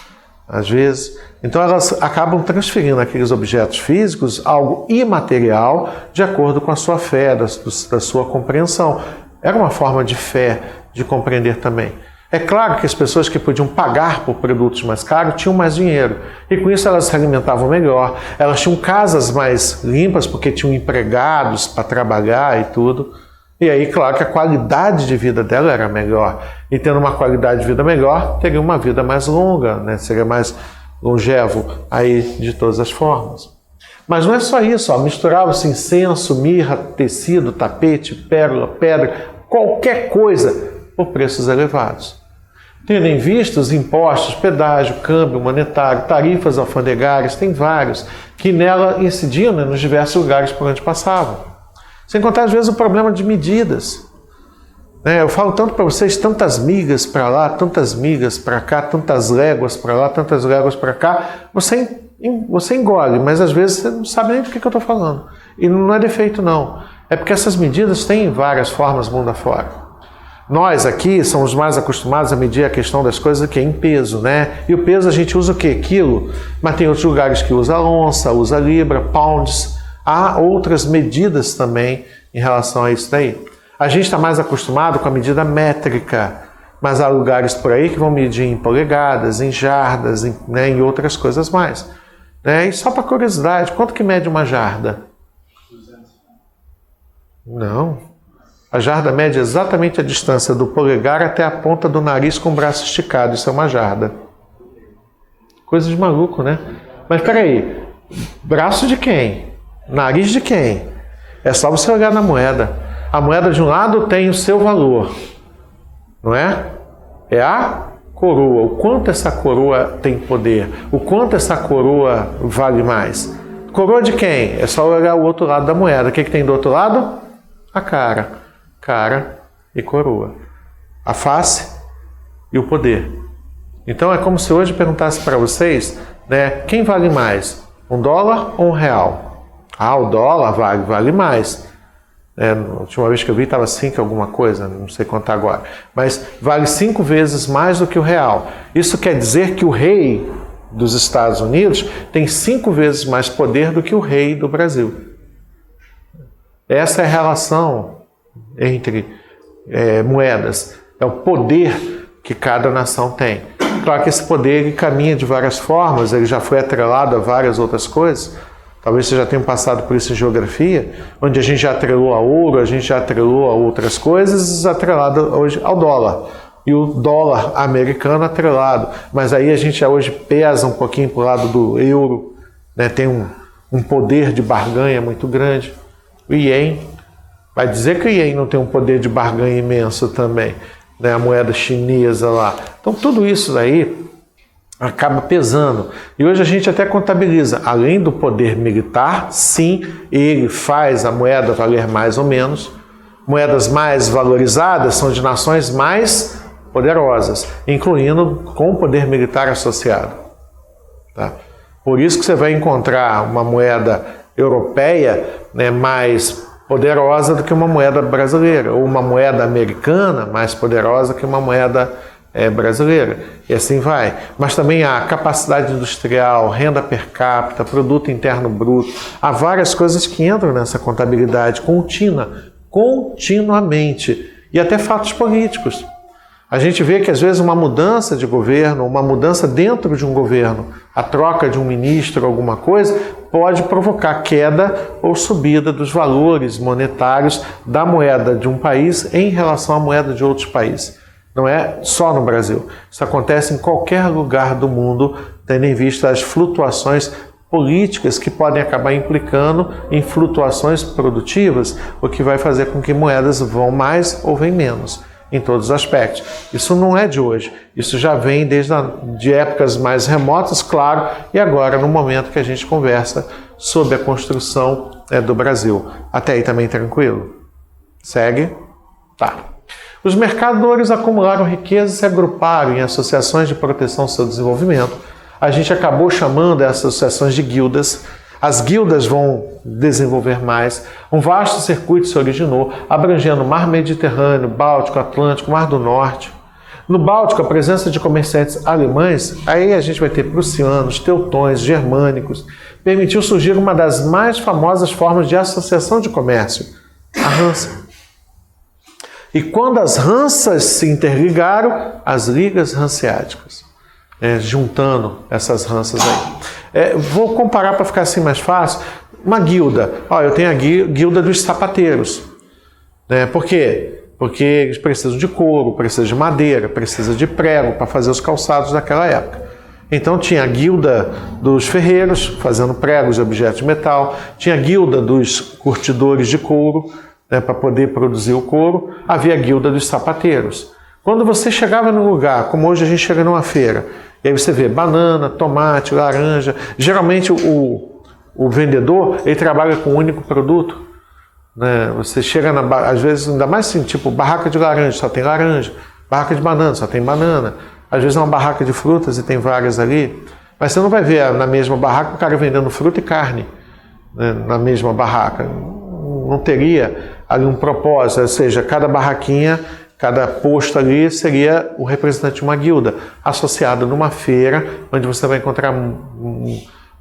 às vezes. Então elas acabam transferindo aqueles objetos físicos, algo imaterial, de acordo com a sua fé, da sua compreensão. Era uma forma de fé, de compreender também. É claro que as pessoas que podiam pagar por produtos mais caros tinham mais dinheiro. E com isso elas se alimentavam melhor. Elas tinham casas mais limpas porque tinham empregados para trabalhar e tudo. E aí, claro que a qualidade de vida dela era melhor. E tendo uma qualidade de vida melhor, teria uma vida mais longa, né? Seria mais longevo aí de todas as formas. Mas não é só isso, misturava-se incenso, mirra, tecido, tapete, pérola, pedra, qualquer coisa por preços elevados. Tendo em vista os impostos, pedágio, câmbio monetário, tarifas alfandegárias, tem vários, que nela incidiam, né, nos diversos lugares por onde passavam. Sem contar, às vezes, o problema de medidas. Eu falo tanto para vocês, tantas migas para lá, tantas migas para cá, tantas léguas para lá, tantas léguas para cá, você engole, mas às vezes você não sabe nem do que eu estou falando. E não é defeito, não. É porque essas medidas têm várias formas mundo afora. Nós aqui somos mais acostumados a medir a questão das coisas que é em peso, né? E o peso a gente usa o quê? Quilo. Mas tem outros lugares que usa onça, usa libra, pounds. Há outras medidas também em relação a isso daí. A gente está mais acostumado com a medida métrica, mas há lugares por aí que vão medir em polegadas, em jardas, em outras coisas mais. E só para curiosidade, quanto que mede uma jarda? 200. Não. A jarda mede exatamente a distância do polegar até a ponta do nariz com o braço esticado. Isso é uma jarda. Coisa de maluco, né? Mas peraí, braço de quem? Nariz de quem? É só você olhar na moeda. A moeda de um lado tem o seu valor, não é? É a coroa. O quanto essa coroa tem poder? O quanto essa coroa vale mais? Coroa de quem? É só olhar o outro lado da moeda. O que tem do outro lado? A cara. Cara e coroa. A face e o poder. Então é como se hoje perguntasse para vocês, né, quem vale mais? $1 ou R$1? O dólar vale mais. A última vez que eu vi estava 5 alguma coisa, não sei contar agora. Mas vale 5 vezes mais do que o real. Isso quer dizer que o rei dos Estados Unidos tem 5 vezes mais poder do que o rei do Brasil. Essa é a relação entre moedas. É o poder que cada nação tem. Claro que esse poder ele caminha de várias formas, ele já foi atrelado a várias outras coisas, Talvez você já tenha passado por isso em geografia, onde a gente já atrelou a ouro, a gente já atrelou a outras coisas, atrelado hoje ao dólar. E o dólar americano atrelado. Mas aí a gente já hoje pesa um pouquinho para o lado do euro, né? Tem um poder de barganha muito grande. O Ien, vai dizer que o Ien não tem um poder de barganha imenso também, né? A moeda chinesa lá. Então tudo isso aí acaba pesando. E hoje a gente até contabiliza, além do poder militar, sim, ele faz a moeda valer mais ou menos. Moedas mais valorizadas são de nações mais poderosas, incluindo com o poder militar associado. Tá? Por isso que você vai encontrar uma moeda europeia, né, mais poderosa do que uma moeda brasileira, ou uma moeda americana mais poderosa que uma moeda brasileira, e assim vai. Mas também há capacidade industrial, renda per capita, produto interno bruto, há várias coisas que entram nessa contabilidade contínua, continuamente, e até fatos políticos. A gente vê que às vezes uma mudança de governo, uma mudança dentro de um governo, a troca de um ministro, alguma coisa, pode provocar queda ou subida dos valores monetários da moeda de um país em relação à moeda de outros países. Não é só no Brasil. Isso acontece em qualquer lugar do mundo, tendo em vista as flutuações políticas que podem acabar implicando em flutuações produtivas, o que vai fazer com que moedas vão mais ou vêm menos, em todos os aspectos. Isso não é de hoje. Isso já vem de épocas mais remotas, claro, e agora no momento que a gente conversa sobre a construção do Brasil. Até aí também tranquilo? Segue? Tá. Os mercadores acumularam riqueza e se agruparam em associações de proteção ao seu desenvolvimento. A gente acabou chamando essas associações de guildas. As guildas vão desenvolver mais. Um vasto circuito se originou, abrangendo o Mar Mediterrâneo, Báltico, Atlântico, Mar do Norte. No Báltico, a presença de comerciantes alemães, aí a gente vai ter prussianos, teutões, germânicos, permitiu surgir uma das mais famosas formas de associação de comércio, a Hansa. E quando as Hansas se interligaram, as ligas hanseáticas, juntando essas Hansas aí. Vou comparar para ficar assim mais fácil. Uma guilda. Eu tenho a guilda dos sapateiros. Por quê? Porque eles precisam de couro, precisam de madeira, precisam de prego para fazer os calçados daquela época. Então tinha a guilda dos ferreiros, fazendo pregos de objetos de metal. Tinha a guilda dos curtidores de couro, para poder produzir o couro. Havia a guilda dos sapateiros. Quando você chegava num lugar, como hoje a gente chega numa feira, e aí você vê banana, tomate, laranja. Geralmente o vendedor, ele trabalha com um único produto. Você chega, às vezes, ainda mais assim, tipo barraca de laranja, só tem laranja. Barraca de banana, só tem banana. Às vezes é uma barraca de frutas e tem várias ali. Mas você não vai ver na mesma barraca o cara vendendo fruta e carne, na mesma barraca. Não teria ali um propósito, ou seja, cada barraquinha, cada posto ali seria o representante de uma guilda, associada numa feira, onde você vai encontrar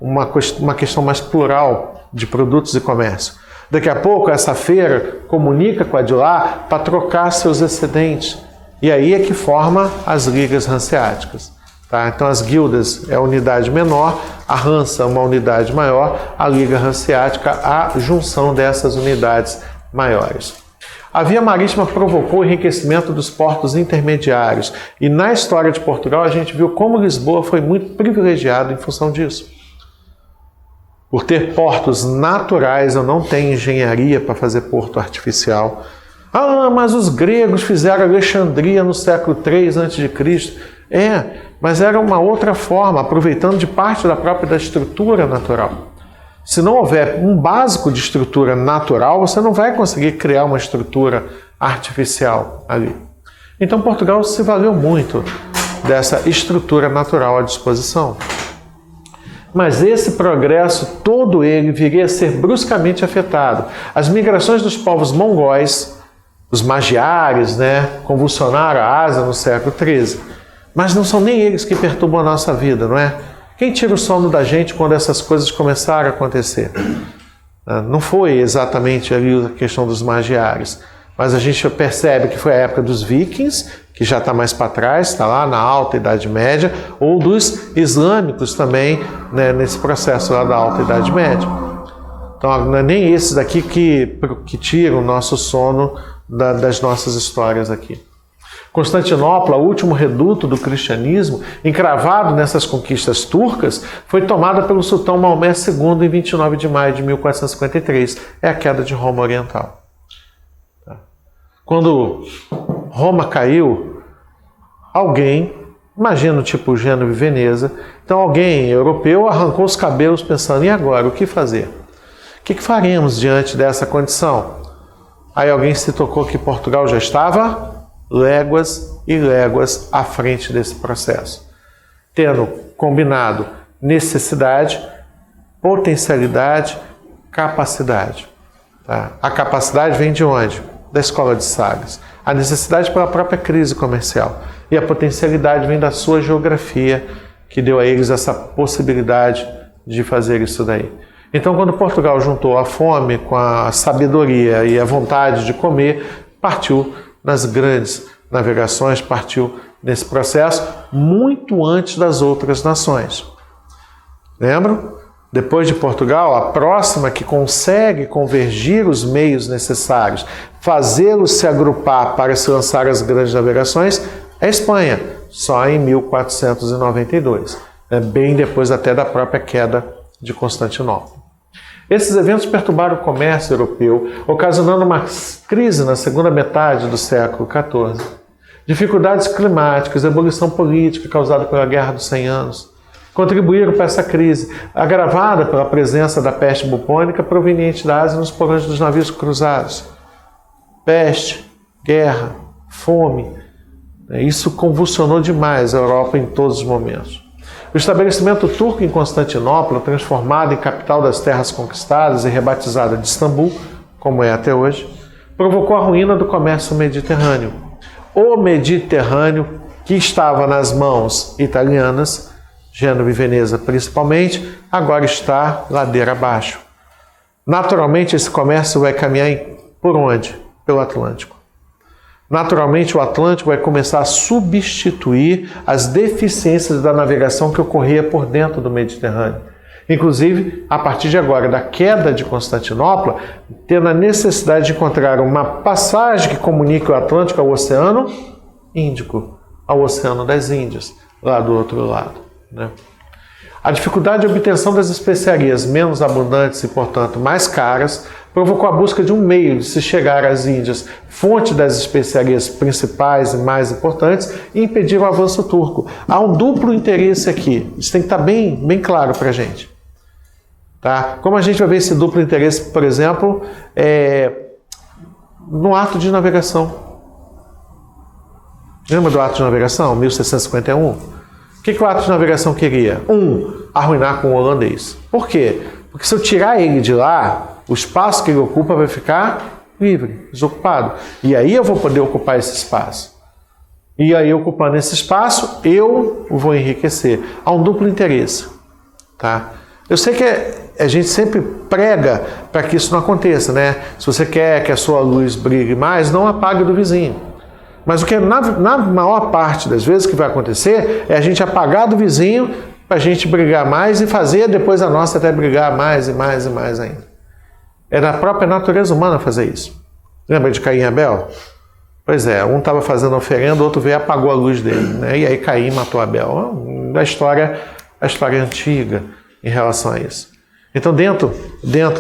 uma questão mais plural de produtos e comércio. Daqui a pouco, essa feira comunica com a de lá para trocar seus excedentes. E aí é que forma as ligas hanseáticas. Tá? Então, as guildas é a unidade menor, a Hansa é uma unidade maior, a Liga Hanseática a junção dessas unidades maiores. A via marítima provocou o enriquecimento dos portos intermediários e na história de Portugal a gente viu como Lisboa foi muito privilegiada em função disso. Por ter portos naturais, eu não tenho engenharia para fazer porto artificial. Mas os gregos fizeram Alexandria no século III a.C. Mas era uma outra forma, aproveitando de parte da estrutura natural. Se não houver um básico de estrutura natural, você não vai conseguir criar uma estrutura artificial ali. Então Portugal se valeu muito dessa estrutura natural à disposição. Mas esse progresso, todo ele, viria a ser bruscamente afetado. As migrações dos povos mongóis, os magiares, convulsionaram a Ásia no século XIII. Mas não são nem eles que perturbam a nossa vida, não é? Quem tira o sono da gente quando essas coisas começaram a acontecer? Não foi exatamente ali a questão dos magiares, mas a gente percebe que foi a época dos vikings, que já está mais para trás, está lá na Alta Idade Média, ou dos islâmicos também, nesse processo lá da Alta Idade Média. Então, não é nem esses daqui que tiram o nosso sono das nossas histórias aqui. Constantinopla, o último reduto do cristianismo, encravado nessas conquistas turcas, foi tomada pelo sultão Maomé II em 29 de maio de 1453. É a queda de Roma Oriental. Quando Roma caiu, alguém, imagina tipo Gênova e Veneza, então alguém europeu arrancou os cabelos pensando, e agora, o que fazer? O que faremos diante dessa condição? Aí alguém se tocou que Portugal já estava léguas e léguas à frente desse processo, tendo combinado necessidade, potencialidade, capacidade. Tá? A capacidade vem de onde? Da escola de Sagres. A necessidade pela própria crise comercial. E a potencialidade vem da sua geografia, que deu a eles essa possibilidade de fazer isso daí. Então, quando Portugal juntou a fome com a sabedoria e a vontade de comer, partiu nas grandes navegações, partiu nesse processo muito antes das outras nações. Lembram? Depois de Portugal, a próxima que consegue convergir os meios necessários, fazê-los se agrupar para se lançar as grandes navegações, é a Espanha, só em 1492, bem depois até da própria queda de Constantinopla. Esses eventos perturbaram o comércio europeu, ocasionando uma crise na segunda metade do século XIV. Dificuldades climáticas, ebulição política causada pela Guerra dos 100 Anos, contribuíram para essa crise, agravada pela presença da peste bubônica proveniente da Ásia nos porões dos navios cruzados. Peste, guerra, fome, isso convulsionou demais a Europa em todos os momentos. O estabelecimento turco em Constantinopla, transformado em capital das terras conquistadas e rebatizada de Istambul, como é até hoje, provocou a ruína do comércio mediterrâneo. O Mediterrâneo, que estava nas mãos italianas, Gênova e Veneza principalmente, agora está ladeira abaixo. Naturalmente, esse comércio vai caminhar por onde? Pelo Atlântico. Naturalmente, o Atlântico vai começar a substituir as deficiências da navegação que ocorria por dentro do Mediterrâneo. Inclusive, a partir de agora, da queda de Constantinopla, tendo a necessidade de encontrar uma passagem que comunique o Atlântico ao Oceano Índico, ao Oceano das Índias, lá do outro lado. Né? A dificuldade de obtenção das especiarias menos abundantes e, portanto, mais caras, provocou a busca de um meio de se chegar às Índias, fonte das especiarias principais e mais importantes, e impedir o avanço turco. Há um duplo interesse aqui, isso tem que estar bem claro para a gente. Tá? Como a gente vai ver esse duplo interesse, por exemplo, no ato de navegação. Lembra do ato de navegação, 1651? O que o ato de navegação queria? Arruinar com o holandês. Por quê? Porque se eu tirar ele de lá, o espaço que ele ocupa vai ficar livre, desocupado. E aí eu vou poder ocupar esse espaço. E aí, ocupando esse espaço, eu vou enriquecer. Há um duplo interesse. Tá? Eu sei que a gente sempre prega para que isso não aconteça, né? Se você quer que a sua luz brilhe mais, não apague do vizinho. Mas o que na maior parte das vezes que vai acontecer é a gente apagar do vizinho para a gente brigar mais e fazer depois a nossa até brigar mais e mais e mais ainda. É da própria natureza humana fazer isso. Lembra de Caim e Abel? Pois é, um estava fazendo oferenda, o outro veio e apagou a luz dele, né? E aí Caim matou Abel. A história é antiga em relação a isso. Então, dentro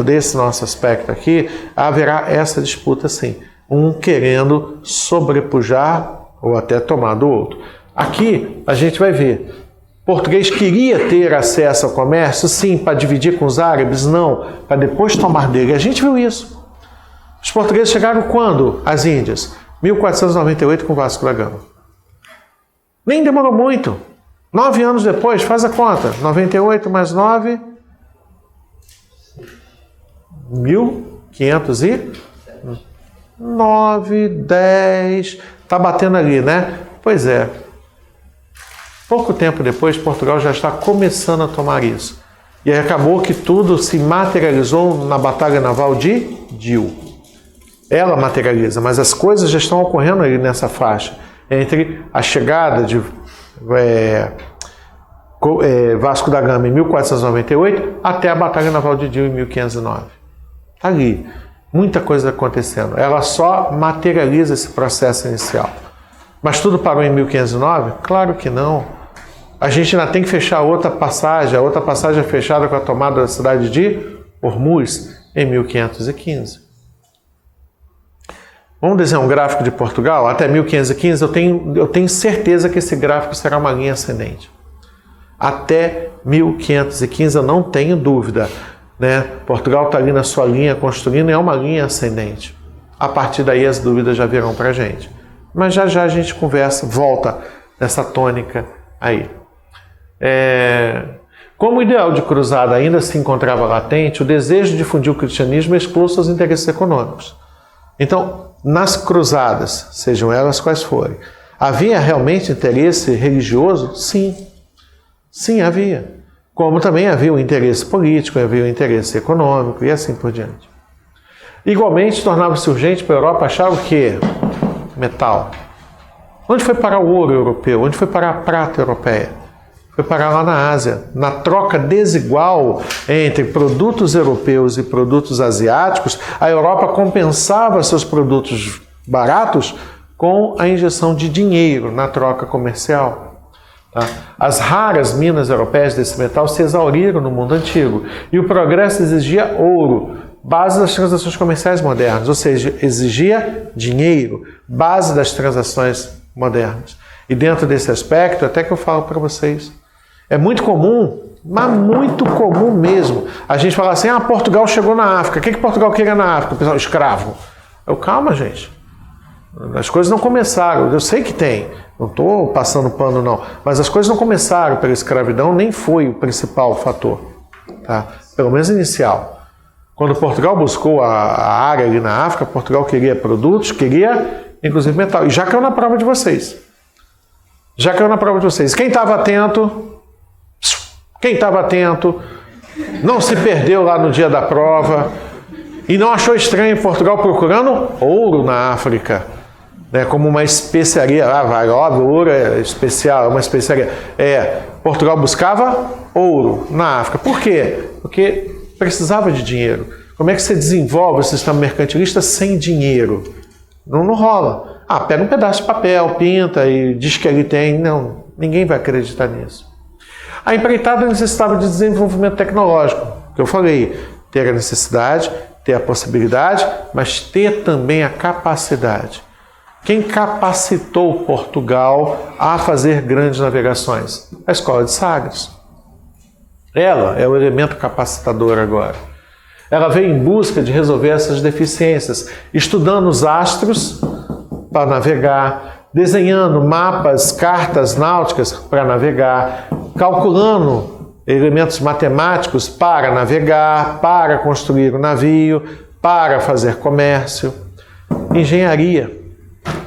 desse nosso aspecto aqui, haverá essa disputa sim. Um querendo sobrepujar ou até tomar do outro. Aqui a gente vai ver. Português queria ter acesso ao comércio? Sim, para dividir com os árabes? Não, para depois tomar dele. A gente viu isso. Os portugueses chegaram quando? Às Índias? 1498 com Vasco da Gama. Nem demorou muito. 9 anos depois, faz a conta. 98 mais 9... 1509, 10... Está batendo ali, né? Pois é. Pouco tempo depois, Portugal já está começando a tomar isso. E aí acabou que tudo se materializou na Batalha Naval de Dil. Ela materializa, mas as coisas já estão ocorrendo ali nessa faixa. Entre a chegada de Vasco da Gama em 1498 até a Batalha Naval de Dil em 1509. Está ali. Muita coisa acontecendo. Ela só materializa esse processo inicial. Mas tudo parou em 1509? Claro que não. A gente ainda tem que fechar outra passagem. A outra passagem é fechada com a tomada da cidade de Ormuz em 1515. Vamos desenhar um gráfico de Portugal? Até 1515 eu tenho certeza que esse gráfico será uma linha ascendente. Até 1515 eu não tenho dúvida. Né? Portugal está ali na sua linha construindo e é uma linha ascendente. A partir daí as dúvidas já virão para a gente. Mas já já a gente conversa, volta nessa tônica aí. Como o ideal de cruzada ainda se encontrava latente, o desejo de difundir o cristianismo exclui seus interesses econômicos. Então, nas cruzadas, sejam elas quais forem, havia realmente interesse religioso? Sim. Sim, havia. Como também havia um interesse político, havia um interesse econômico e assim por diante. Igualmente, tornava-se urgente para a Europa achar o quê? Metal. Onde foi parar o ouro europeu? Onde foi parar a prata europeia? Foi parar lá na Ásia. Na troca desigual entre produtos europeus e produtos asiáticos, a Europa compensava seus produtos baratos com a injeção de dinheiro na troca comercial. As raras minas europeias desse metal se exauriram no mundo antigo e o progresso exigia ouro, base das transações comerciais modernas, ou seja, exigia dinheiro, base das transações modernas. E dentro desse aspecto, até que eu falo para vocês, é muito comum, mas muito comum mesmo, a gente falar assim, Portugal chegou na África, o que Portugal queria na África? O pessoal, escravo. Calma, gente. As coisas não começaram, eu sei que tem, não estou passando pano não, mas as coisas não começaram pela escravidão, nem foi o principal fator, tá? Pelo menos inicial. Quando Portugal buscou a área ali na África, Portugal queria produtos, queria inclusive metal, e já caiu na prova de vocês. Já caiu na prova de vocês. Quem estava atento, não se perdeu lá no dia da prova, e não achou estranho Portugal procurando ouro na África. Né, como uma especiaria, óbvio, ouro é especial, é uma especiaria. Portugal buscava ouro na África. Por quê? Porque precisava de dinheiro. Como é que você desenvolve o sistema mercantilista sem dinheiro? Não rola. Pega um pedaço de papel, pinta e diz que ele tem. Não, ninguém vai acreditar nisso. A empreitada necessitava de desenvolvimento tecnológico, que eu falei, ter a necessidade, ter a possibilidade, mas ter também a capacidade. Quem capacitou Portugal a fazer grandes navegações? A Escola de Sagres. Ela é o elemento capacitador agora. Ela veio em busca de resolver essas deficiências, estudando os astros para navegar, desenhando mapas, cartas náuticas para navegar, calculando elementos matemáticos para navegar, para construir o navio, para fazer comércio, engenharia,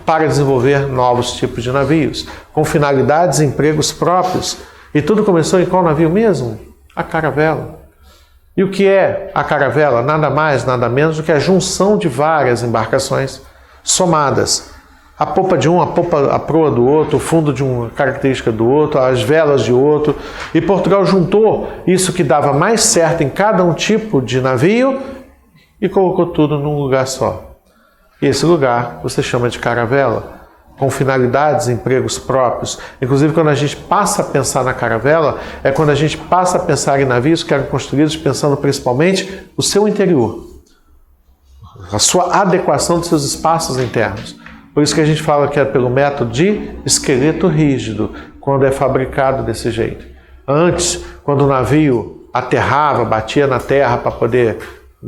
para desenvolver novos tipos de navios, com finalidades e empregos próprios. E tudo começou em qual navio mesmo? A caravela. E o que é a caravela? Nada mais, nada menos do que a junção de várias embarcações somadas. A popa de um, a proa do outro, o fundo de uma característica do outro, as velas de outro. E Portugal juntou isso que dava mais certo em cada um tipo de navio e colocou tudo num lugar só. E esse lugar você chama de caravela, com finalidades e empregos próprios. Inclusive, quando a gente passa a pensar na caravela, é quando a gente passa a pensar em navios que eram construídos pensando principalmente o seu interior, a sua adequação dos seus espaços internos. Por isso que a gente fala que é pelo método de esqueleto rígido, quando é fabricado desse jeito. Antes, quando o navio aterrava, batia na terra para poder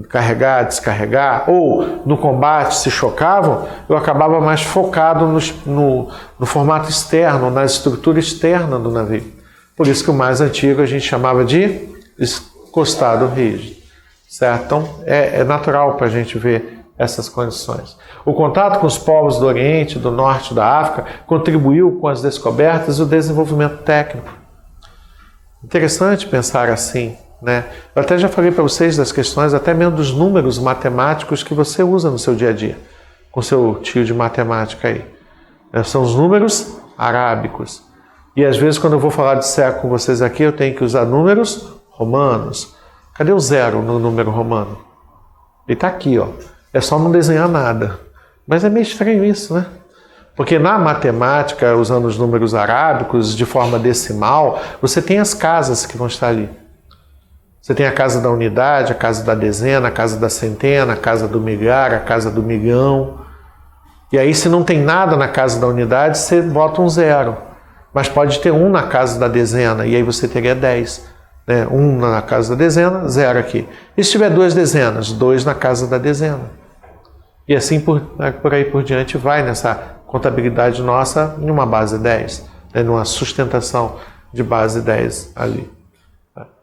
carregar, descarregar, ou no combate se chocavam, eu acabava mais focado no formato externo, na estrutura externa do navio. Por isso que o mais antigo a gente chamava de encostado rígido. Certo? Então é natural para a gente ver essas condições. O contato com os povos do Oriente, do Norte, da África contribuiu com as descobertas e o desenvolvimento técnico. Interessante pensar assim. Né? Eu até já falei para vocês das questões, até mesmo dos números matemáticos que você usa no seu dia a dia, com seu tio de matemática aí. São os números arábicos. E às vezes quando eu vou falar de século com vocês aqui, eu tenho que usar números romanos. Cadê o zero no número romano? Ele está aqui, ó. É só não desenhar nada. Mas é meio estranho isso, né? Porque na matemática, usando os números arábicos de forma decimal, você tem as casas que vão estar ali. Você tem a casa da unidade, a casa da dezena, a casa da centena, a casa do milhar, a casa do milhão. E aí, se não tem nada na casa da unidade, você bota um 0. Mas pode ter 1 na casa da dezena, e aí você teria 10. Né? 1 na casa da dezena, 0 aqui. E se tiver 2 dezenas? 2 na casa da dezena. E assim por aí por diante vai nessa contabilidade nossa em uma base 10, né? Numa sustentação de base 10 ali.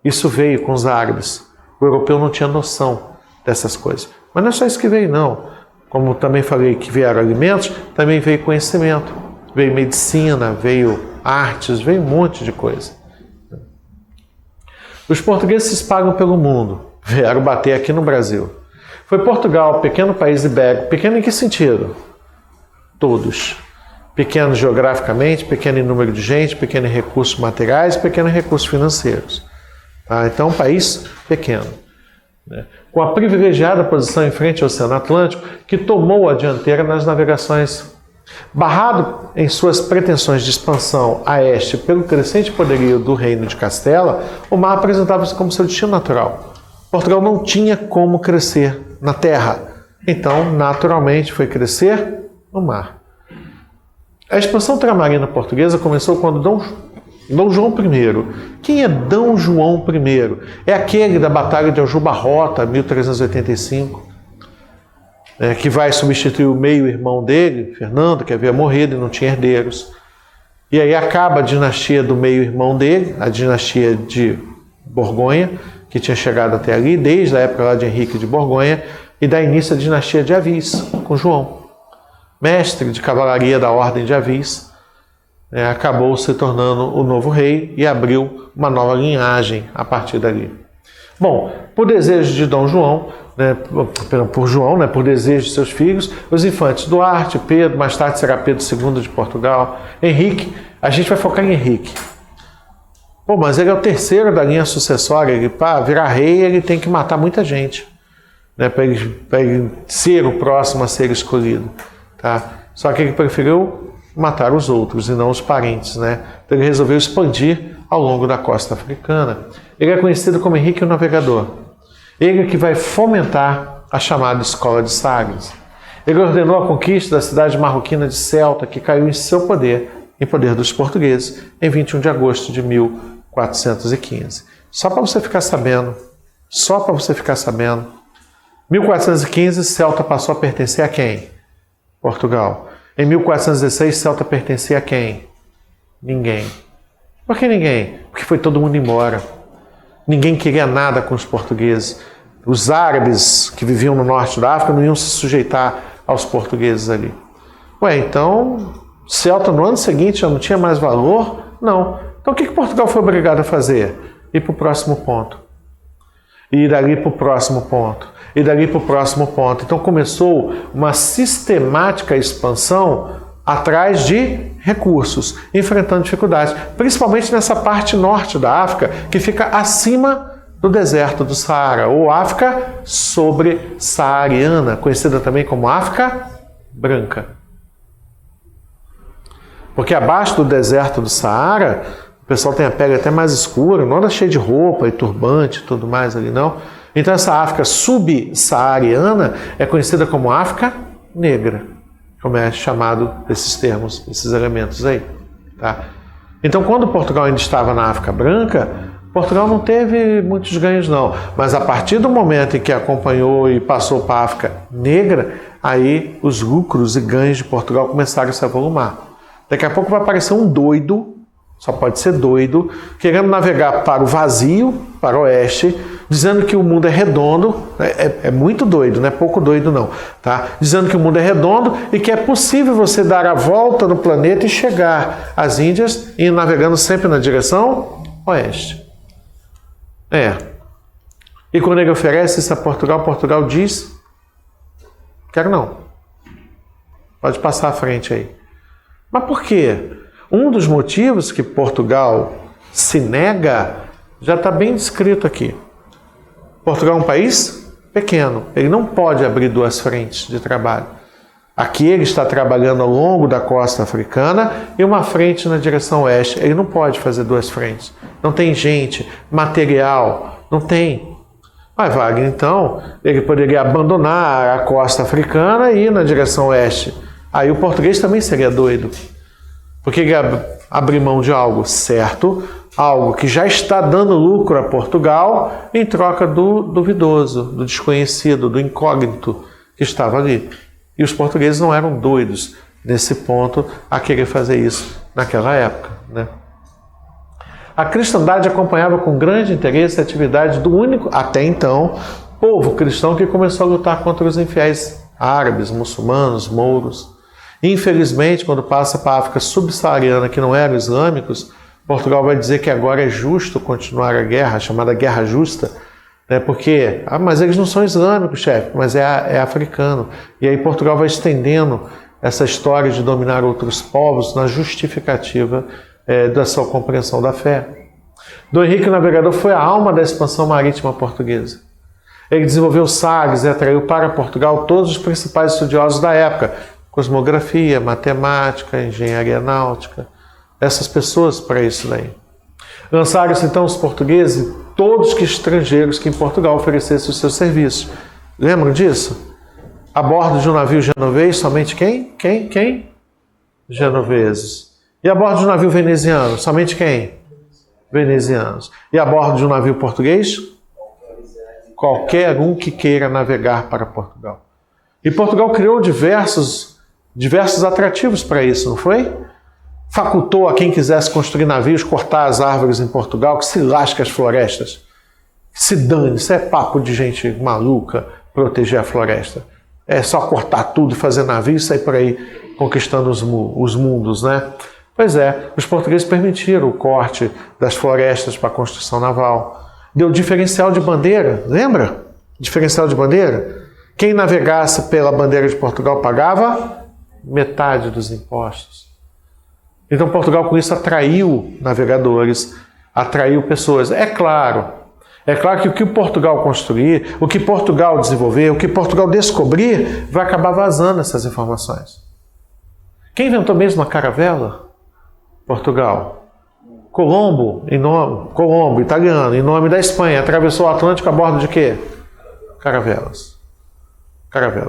Isso veio com os árabes. O europeu não tinha noção dessas coisas. Mas não é só isso que veio, não. Como também falei que vieram alimentos, também veio conhecimento. Veio medicina, veio artes, veio um monte de coisa. Os portugueses se espalham pelo mundo. Vieram bater aqui no Brasil. Foi Portugal, pequeno país ibérico. Pequeno em que sentido? Todos. Pequeno geograficamente, pequeno em número de gente, pequeno em recursos materiais, pequeno em recursos financeiros. Tá? Então, um país pequeno, né? Com a privilegiada posição em frente ao Oceano Atlântico, que tomou a dianteira nas navegações. Barrado em suas pretensões de expansão a este pelo crescente poderio do Reino de Castela, o mar apresentava-se como seu destino natural. Portugal não tinha como crescer na terra, então, naturalmente, foi crescer no mar. A expansão ultramarina portuguesa começou quando Dom João I. Quem é Dom João I? É aquele da Batalha de Aljubarrota, 1385, que vai substituir o meio-irmão dele, Fernando, que havia morrido e não tinha herdeiros. E aí acaba a dinastia do meio-irmão dele, a dinastia de Borgonha, que tinha chegado até ali, desde a época lá de Henrique de Borgonha, e dá início à dinastia de Avis, com João. Mestre de cavalaria da Ordem de Avis, acabou se tornando o novo rei e abriu uma nova linhagem a partir dali. Bom, por desejo de Dom João, por desejo de seus filhos, os infantes Duarte, Pedro, mais tarde será Pedro II de Portugal, Henrique, a gente vai focar em Henrique. Pô, mas ele é o terceiro da linha sucessória, ele para virar rei ele tem que matar muita gente, né, para ele ser o próximo a ser escolhido. Tá? Só que ele preferiu matar os outros e não os parentes, né? Então ele resolveu expandir ao longo da costa africana. Ele é conhecido como Henrique o Navegador. Ele que vai fomentar a chamada Escola de Sagres. Ele ordenou a conquista da cidade marroquina de Celta, que caiu em seu poder, em poder dos portugueses, em 21 de agosto de 1415. Só para você ficar sabendo, 1415, Celta passou a pertencer a quem? Portugal. Em 1416, Celta pertencia a quem? Ninguém. Por que ninguém? Porque foi todo mundo embora. Ninguém queria nada com os portugueses. Os árabes que viviam no norte da África não iam se sujeitar aos portugueses ali. Ué, então, Celta no ano seguinte já não tinha mais valor? Não. Então o que Portugal foi obrigado a fazer? Ir para o próximo ponto. E dali para o próximo ponto. E dali para o próximo ponto. Então começou uma sistemática expansão atrás de recursos, enfrentando dificuldades, principalmente nessa parte norte da África, que fica acima do deserto do Saara, ou África sobre-saariana, conhecida também como África Branca. Porque abaixo do deserto do Saara, o pessoal tem a pele até mais escura, não anda cheio de roupa e turbante e tudo mais ali, não. Então essa África subsaariana é conhecida como África Negra, como é chamado esses termos, esses elementos aí. Tá? Então quando Portugal ainda estava na África Branca, Portugal não teve muitos ganhos não, mas a partir do momento em que acompanhou e passou para a África Negra, aí os lucros e ganhos de Portugal começaram a se avolumar. Daqui a pouco vai aparecer um doido, só pode ser doido, querendo navegar para o vazio, para o oeste, dizendo que o mundo é redondo, é muito doido, não é pouco doido não, tá? Dizendo que o mundo é redondo e que é possível você dar a volta no planeta e chegar às Índias e ir navegando sempre na direção oeste. E quando ele oferece isso a Portugal, Portugal diz, quero não, pode passar à frente aí. Mas por quê? Um dos motivos que Portugal se nega já está bem descrito aqui. Portugal é um país pequeno. Ele não pode abrir duas frentes de trabalho. Aqui ele está trabalhando ao longo da costa africana e uma frente na direção oeste. Ele não pode fazer duas frentes. Não tem gente, material, não tem. Mas Wagner, então, ele poderia abandonar a costa africana e ir na direção oeste. Aí o português também seria doido. Porque ele abrir mão de algo certo, algo que já está dando lucro a Portugal, em troca do duvidoso, do desconhecido, do incógnito que estava ali. E os portugueses não eram doidos nesse ponto a querer fazer isso naquela época, né? A cristandade acompanhava com grande interesse a atividade do único, até então, povo cristão que começou a lutar contra os infiéis árabes, muçulmanos, mouros. Infelizmente, quando passa para a África subsaariana, que não eram islâmicos, Portugal vai dizer que agora é justo continuar a guerra, a chamada Guerra Justa, né? Porque, mas eles não são islâmicos, chefe, mas é africano. E aí Portugal vai estendendo essa história de dominar outros povos na justificativa da sua compreensão da fé. Dom Henrique o Navegador foi a alma da expansão marítima portuguesa. Ele desenvolveu sagres e atraiu para Portugal todos os principais estudiosos da época, cosmografia, matemática, engenharia náutica, essas pessoas para isso daí. Lançaram-se então os portugueses e todos os estrangeiros que em Portugal oferecessem os seus serviços. Lembram disso? A bordo de um navio genovês, somente quem? Quem? Genoveses. E a bordo de um navio veneziano, somente quem? Venezianos. E a bordo de um navio português? Qualquer um que queira navegar para Portugal. E Portugal criou diversos atrativos para isso, não foi? Facultou a quem quisesse construir navios, cortar as árvores em Portugal, que se lasque as florestas. Se dane, isso é papo de gente maluca, proteger a floresta. É só cortar tudo, fazer navio e sair por aí conquistando os mundos, né? Pois é, os portugueses permitiram o corte das florestas para a construção naval. Deu diferencial de bandeira, lembra? Diferencial de bandeira? Quem navegasse pela bandeira de Portugal pagava metade dos impostos. Então Portugal com isso atraiu navegadores, atraiu pessoas. É claro que o que Portugal construir, o que Portugal desenvolver, o que Portugal descobrir, vai acabar vazando essas informações. Quem inventou mesmo a caravela? Portugal. Colombo, italiano, em nome da Espanha, atravessou o Atlântico a bordo de quê? Caravelas.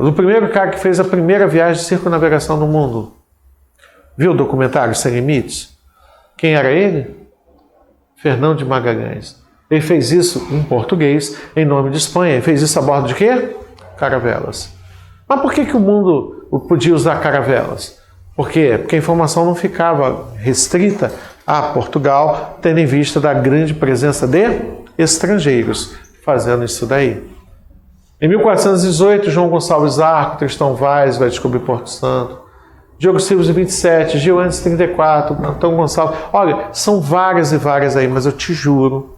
O primeiro cara que fez a primeira viagem de circunnavegação no mundo. Viu o documentário Sem Limites? Quem era ele? Fernão de Magalhães. Ele fez isso em português, em nome de Espanha. Ele fez isso a bordo de quê? Caravelas. Mas por que o mundo podia usar caravelas? Por quê? Porque a informação não ficava restrita a Portugal, tendo em vista da grande presença de estrangeiros fazendo isso daí. Em 1418, João Gonçalves Arco, Tristão Vaz vai descobrir Porto Santo. Diogo Silva de 27, Gil Antes 34, Antônio Gonçalves. Olha, são várias e várias aí, mas eu te juro,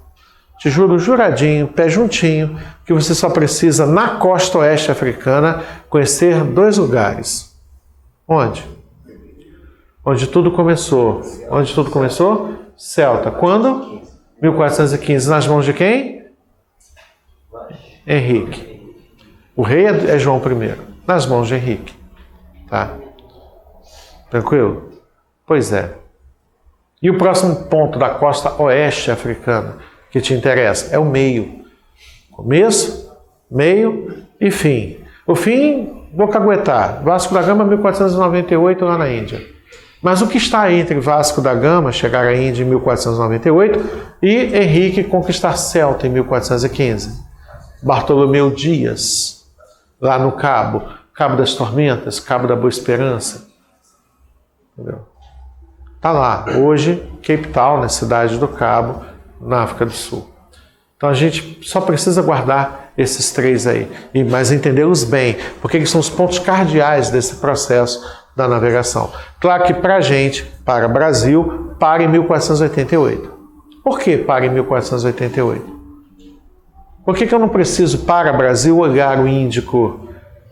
juradinho, pé juntinho, que você só precisa, na costa oeste africana, conhecer dois lugares. Onde? Onde tudo começou. Onde tudo começou? Celta. Quando? 1415. Nas mãos de quem? Henrique. O rei é João I. Nas mãos de Henrique. Tá? Tranquilo? Pois é. E o próximo ponto da costa oeste africana que te interessa é o meio. Começo, meio e fim. O fim, vou caguetar. Vasco da Gama, 1498, lá na Índia. Mas o que está entre Vasco da Gama, chegar à Índia em 1498, e Henrique conquistar Celta em 1415? Bartolomeu Dias, lá no Cabo das Tormentas, Cabo da Boa Esperança. Entendeu? Tá lá, hoje, Cape Town, na cidade do Cabo, na África do Sul. Então a gente só precisa guardar esses três aí, mas entendê-los bem, porque eles são os pontos cardeais desse processo da navegação. Claro que para a gente, para o Brasil, para em 1488. Por que para em 1488? Por que eu não preciso, para Brasil, olhar o Índico?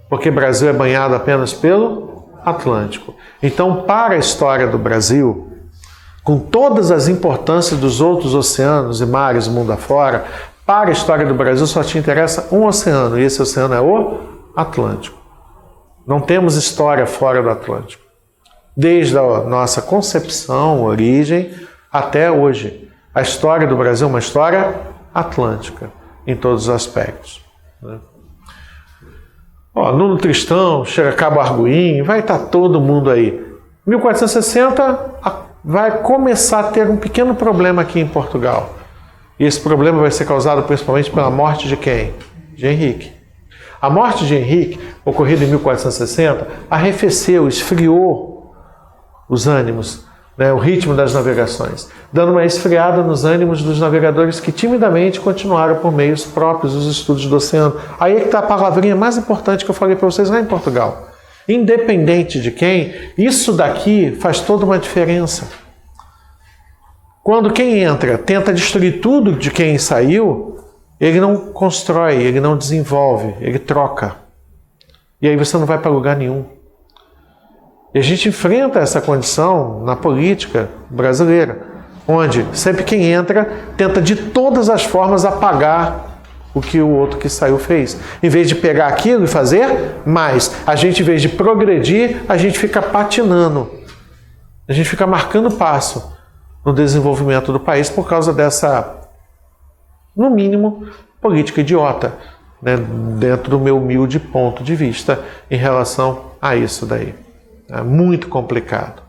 Porque o Brasil é banhado apenas pelo Atlântico. Então, para a história do Brasil, com todas as importâncias dos outros oceanos e mares mundo afora, Para a história do Brasil só te interessa um oceano, e esse oceano é o Atlântico. Não temos história fora do Atlântico. Desde a nossa concepção, origem, até hoje. A história do Brasil é uma história atlântica, em todos os aspectos. Nuno Tristão, chega Cabo Arguim, vai estar todo mundo aí. 1460 vai começar a ter um pequeno problema aqui em Portugal. E esse problema vai ser causado principalmente pela morte de quem? De Henrique. A morte de Henrique, ocorrida em 1460, arrefeceu, esfriou os ânimos, o ritmo das navegações, dando uma esfriada nos ânimos dos navegadores que timidamente continuaram por meios próprios os estudos do oceano. Aí é que está a palavrinha mais importante que eu falei para vocês lá em Portugal. Independente de quem, isso daqui faz toda uma diferença. Quando quem entra tenta destruir tudo de quem saiu, ele não constrói, ele não desenvolve, ele troca. E aí você não vai para lugar nenhum. E a gente enfrenta essa condição na política brasileira, onde sempre quem entra tenta de todas as formas apagar o que o outro que saiu fez. Em vez de pegar aquilo e fazer mais, a gente, em vez de progredir, a gente fica patinando. A gente fica marcando passo no desenvolvimento do país por causa dessa, no mínimo, política idiota, dentro do meu humilde ponto de vista em relação a isso daí. É muito complicado.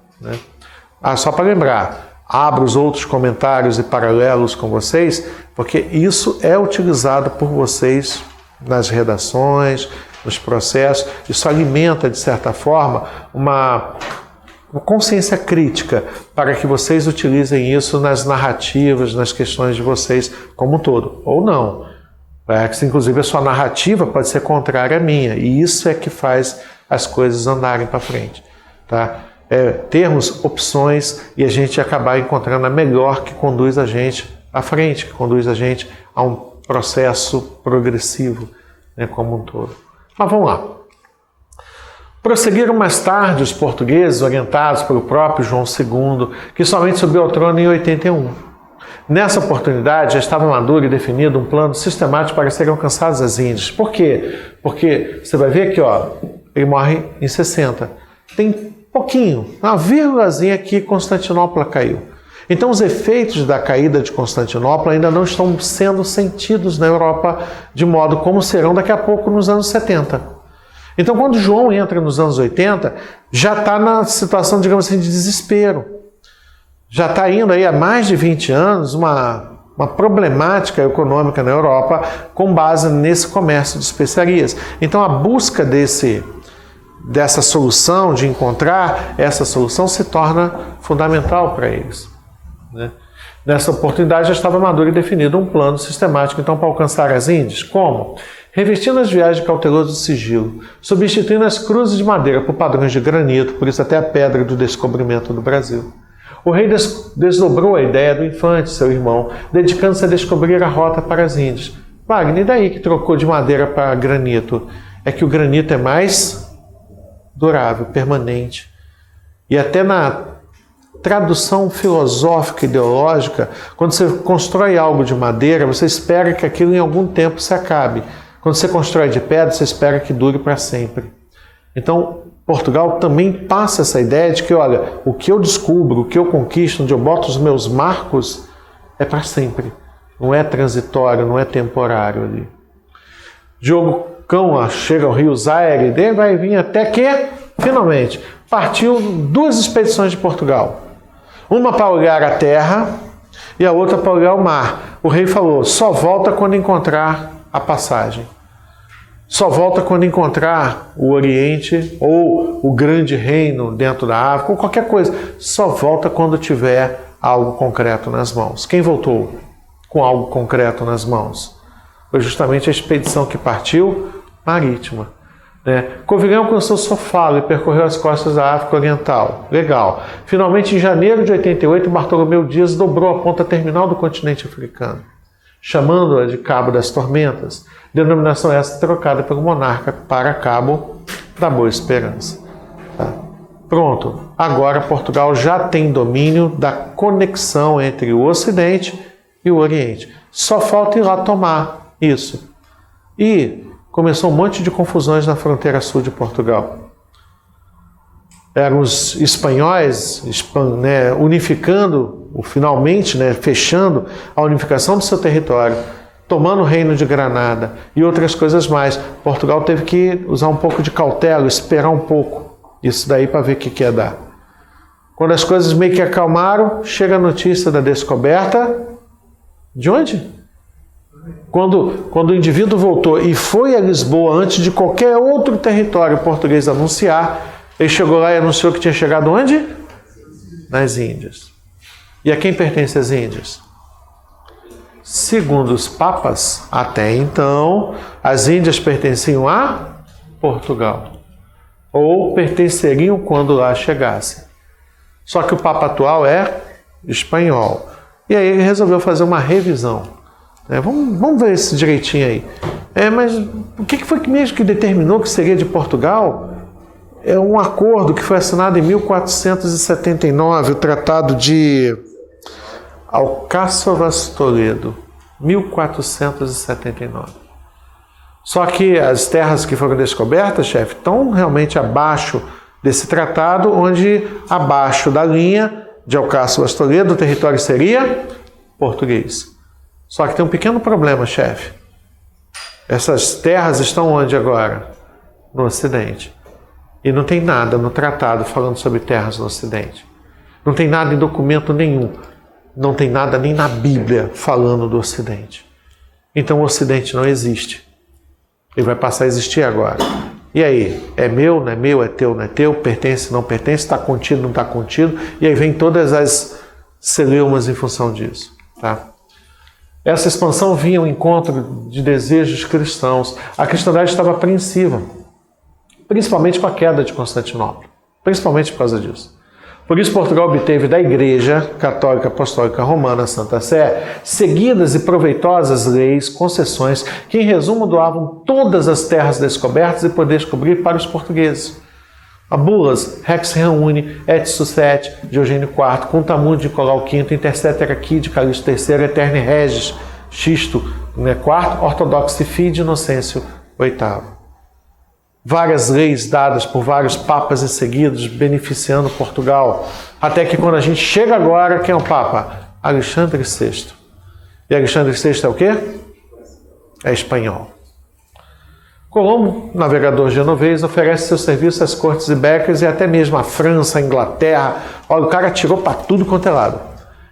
Só para lembrar, abro os outros comentários e paralelos com vocês, porque isso é utilizado por vocês nas redações, nos processos. Isso alimenta, de certa forma, uma consciência crítica para que vocês utilizem isso nas narrativas, nas questões de vocês como um todo, ou não. Inclusive a sua narrativa pode ser contrária à minha, e isso é que faz as coisas andarem para frente. Tá? Termos opções e a gente acabar encontrando a melhor que conduz a gente à frente, que conduz a gente a um processo progressivo, como um todo. Mas vamos lá. Prosseguiram mais tarde os portugueses, orientados pelo próprio João II, que somente subiu ao trono em 81. Nessa oportunidade já estava maduro e definido um plano sistemático para serem alcançadas as Índias. Por quê? Porque você vai ver aqui, ele morre em 60. Tem pouquinho, uma vírgulazinha que Constantinopla caiu. Então os efeitos da caída de Constantinopla ainda não estão sendo sentidos na Europa de modo como serão daqui a pouco nos anos 70. Então quando João entra nos anos 80, já está na situação, digamos assim, de desespero. Já está indo aí há mais de 20 anos uma problemática econômica na Europa com base nesse comércio de especiarias. Então a busca dessa solução, de encontrar essa solução, se torna fundamental para eles. Nessa oportunidade já estava maduro e definido um plano sistemático então para alcançar as Índias. Como? Revestindo as viagens de cauteloso sigilo, substituindo as cruzes de madeira por padrões de granito, por isso até a pedra do descobrimento do Brasil. O rei desdobrou a ideia do infante, seu irmão, dedicando-se a descobrir a rota para as Índias. Wagner, e daí que trocou de madeira para granito? É que o granito é mais durável, permanente. E até na tradução filosófica, ideológica, quando você constrói algo de madeira, você espera que aquilo em algum tempo se acabe. Quando você constrói de pedra, você espera que dure para sempre. Então, Portugal também passa essa ideia de que, olha, o que eu descubro, o que eu conquisto, onde eu boto os meus marcos, é para sempre. Não é transitório, não é temporário ali. Diogo Cão chega ao rio Zaire, daí vai vir até que, finalmente, partiu 2 expedições de Portugal. Uma para olhar a terra e a outra para olhar o mar. O rei falou, só volta quando encontrar a passagem. Só volta quando encontrar o Oriente ou o grande reino dentro da África, ou qualquer coisa. Só volta quando tiver algo concreto nas mãos. Quem voltou com algo concreto nas mãos? Foi justamente a expedição que partiu marítima. Covilhã alcançou Sofala e percorreu as costas da África Oriental. Legal. Finalmente, em janeiro de 88, Bartolomeu Dias dobrou a ponta terminal do continente africano, chamando-a de Cabo das Tormentas, denominação essa trocada pelo monarca para Cabo da Boa Esperança. Tá? Pronto, agora Portugal já tem domínio da conexão entre o Ocidente e o Oriente. Só falta ir lá tomar isso. E começou um monte de confusões na fronteira sul de Portugal. Eram os espanhóis unificando, finalmente, fechando a unificação do seu território, tomando o reino de Granada e outras coisas mais. Portugal teve que usar um pouco de cautela, esperar um pouco isso daí para ver o que ia dar. Quando as coisas meio que acalmaram, chega a notícia da descoberta. De onde? Quando o indivíduo voltou e foi a Lisboa antes de qualquer outro território português anunciar, ele chegou lá e anunciou que tinha chegado onde? Nas Índias. E a quem pertence as Índias? Segundo os papas, até então, as Índias pertenciam a Portugal. Ou pertenceriam quando lá chegassem. Só que o Papa atual é espanhol. E aí ele resolveu fazer uma revisão. Vamos ver isso direitinho aí. Mas o que foi mesmo que determinou que seria de Portugal? É um acordo que foi assinado em 1479, o Tratado de Alcáçovas Toledo, 1479. Só que as terras que foram descobertas, chefe, estão realmente abaixo desse tratado, onde abaixo da linha de Alcáçovas Toledo o território seria português. Só que tem um pequeno problema, chefe. Essas terras estão onde agora? No Ocidente. E não tem nada no tratado falando sobre terras no Ocidente. Não tem nada em documento nenhum. Não tem nada nem na Bíblia falando do Ocidente. Então o Ocidente não existe. Ele vai passar a existir agora. E aí? É meu, não é meu? É teu, não é teu? Pertence, não pertence? Está contido, não está contido? E aí vem todas as celeumas em função disso. Tá? Essa expansão vinha ao encontro de desejos cristãos. A cristandade estava apreensiva. Principalmente com a queda de Constantinopla, principalmente por causa disso. Por isso Portugal obteve da Igreja Católica Apostólica Romana, Santa Sé, seguidas e proveitosas leis, concessões, que em resumo doavam todas as terras descobertas e poder descobrir para os portugueses. A bulas Rex Reuni, et Sucet, de Eugênio IV, Contamund de Nicolau V, Intercetera Qui de Calixto III, Eterne Regis, Xisto IV, Ortodoxi Fide de Inocêncio VIII. Várias leis dadas por vários papas em seguida, beneficiando Portugal. Até que quando a gente chega agora, quem é o Papa? Alexandre VI. E Alexandre VI é o quê? É espanhol. Colombo, navegador genovês, oferece seu serviço às cortes ibéricas e até mesmo à França, à Inglaterra. Olha, o cara tirou para tudo quanto é lado.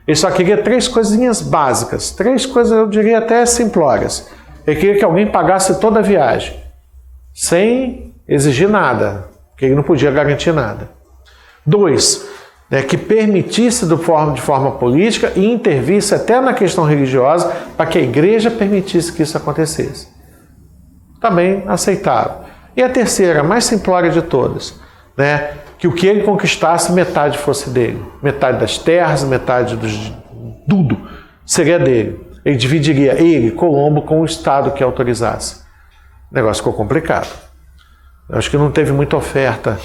Ele só queria 3 coisinhas básicas, 3 coisas, eu diria até simplórias. Ele queria que alguém pagasse toda a viagem, sem exigir nada, porque ele não podia garantir nada. 2, que permitisse de forma política e intervisse até na questão religiosa para que a igreja permitisse que isso acontecesse. Também aceitável. E a terceira, a mais simplória de todas, que o que ele conquistasse, metade fosse dele. Metade das terras, metade de tudo seria dele. Ele dividiria, Colombo, com o Estado que autorizasse. O negócio ficou complicado. Eu acho que não teve muita oferta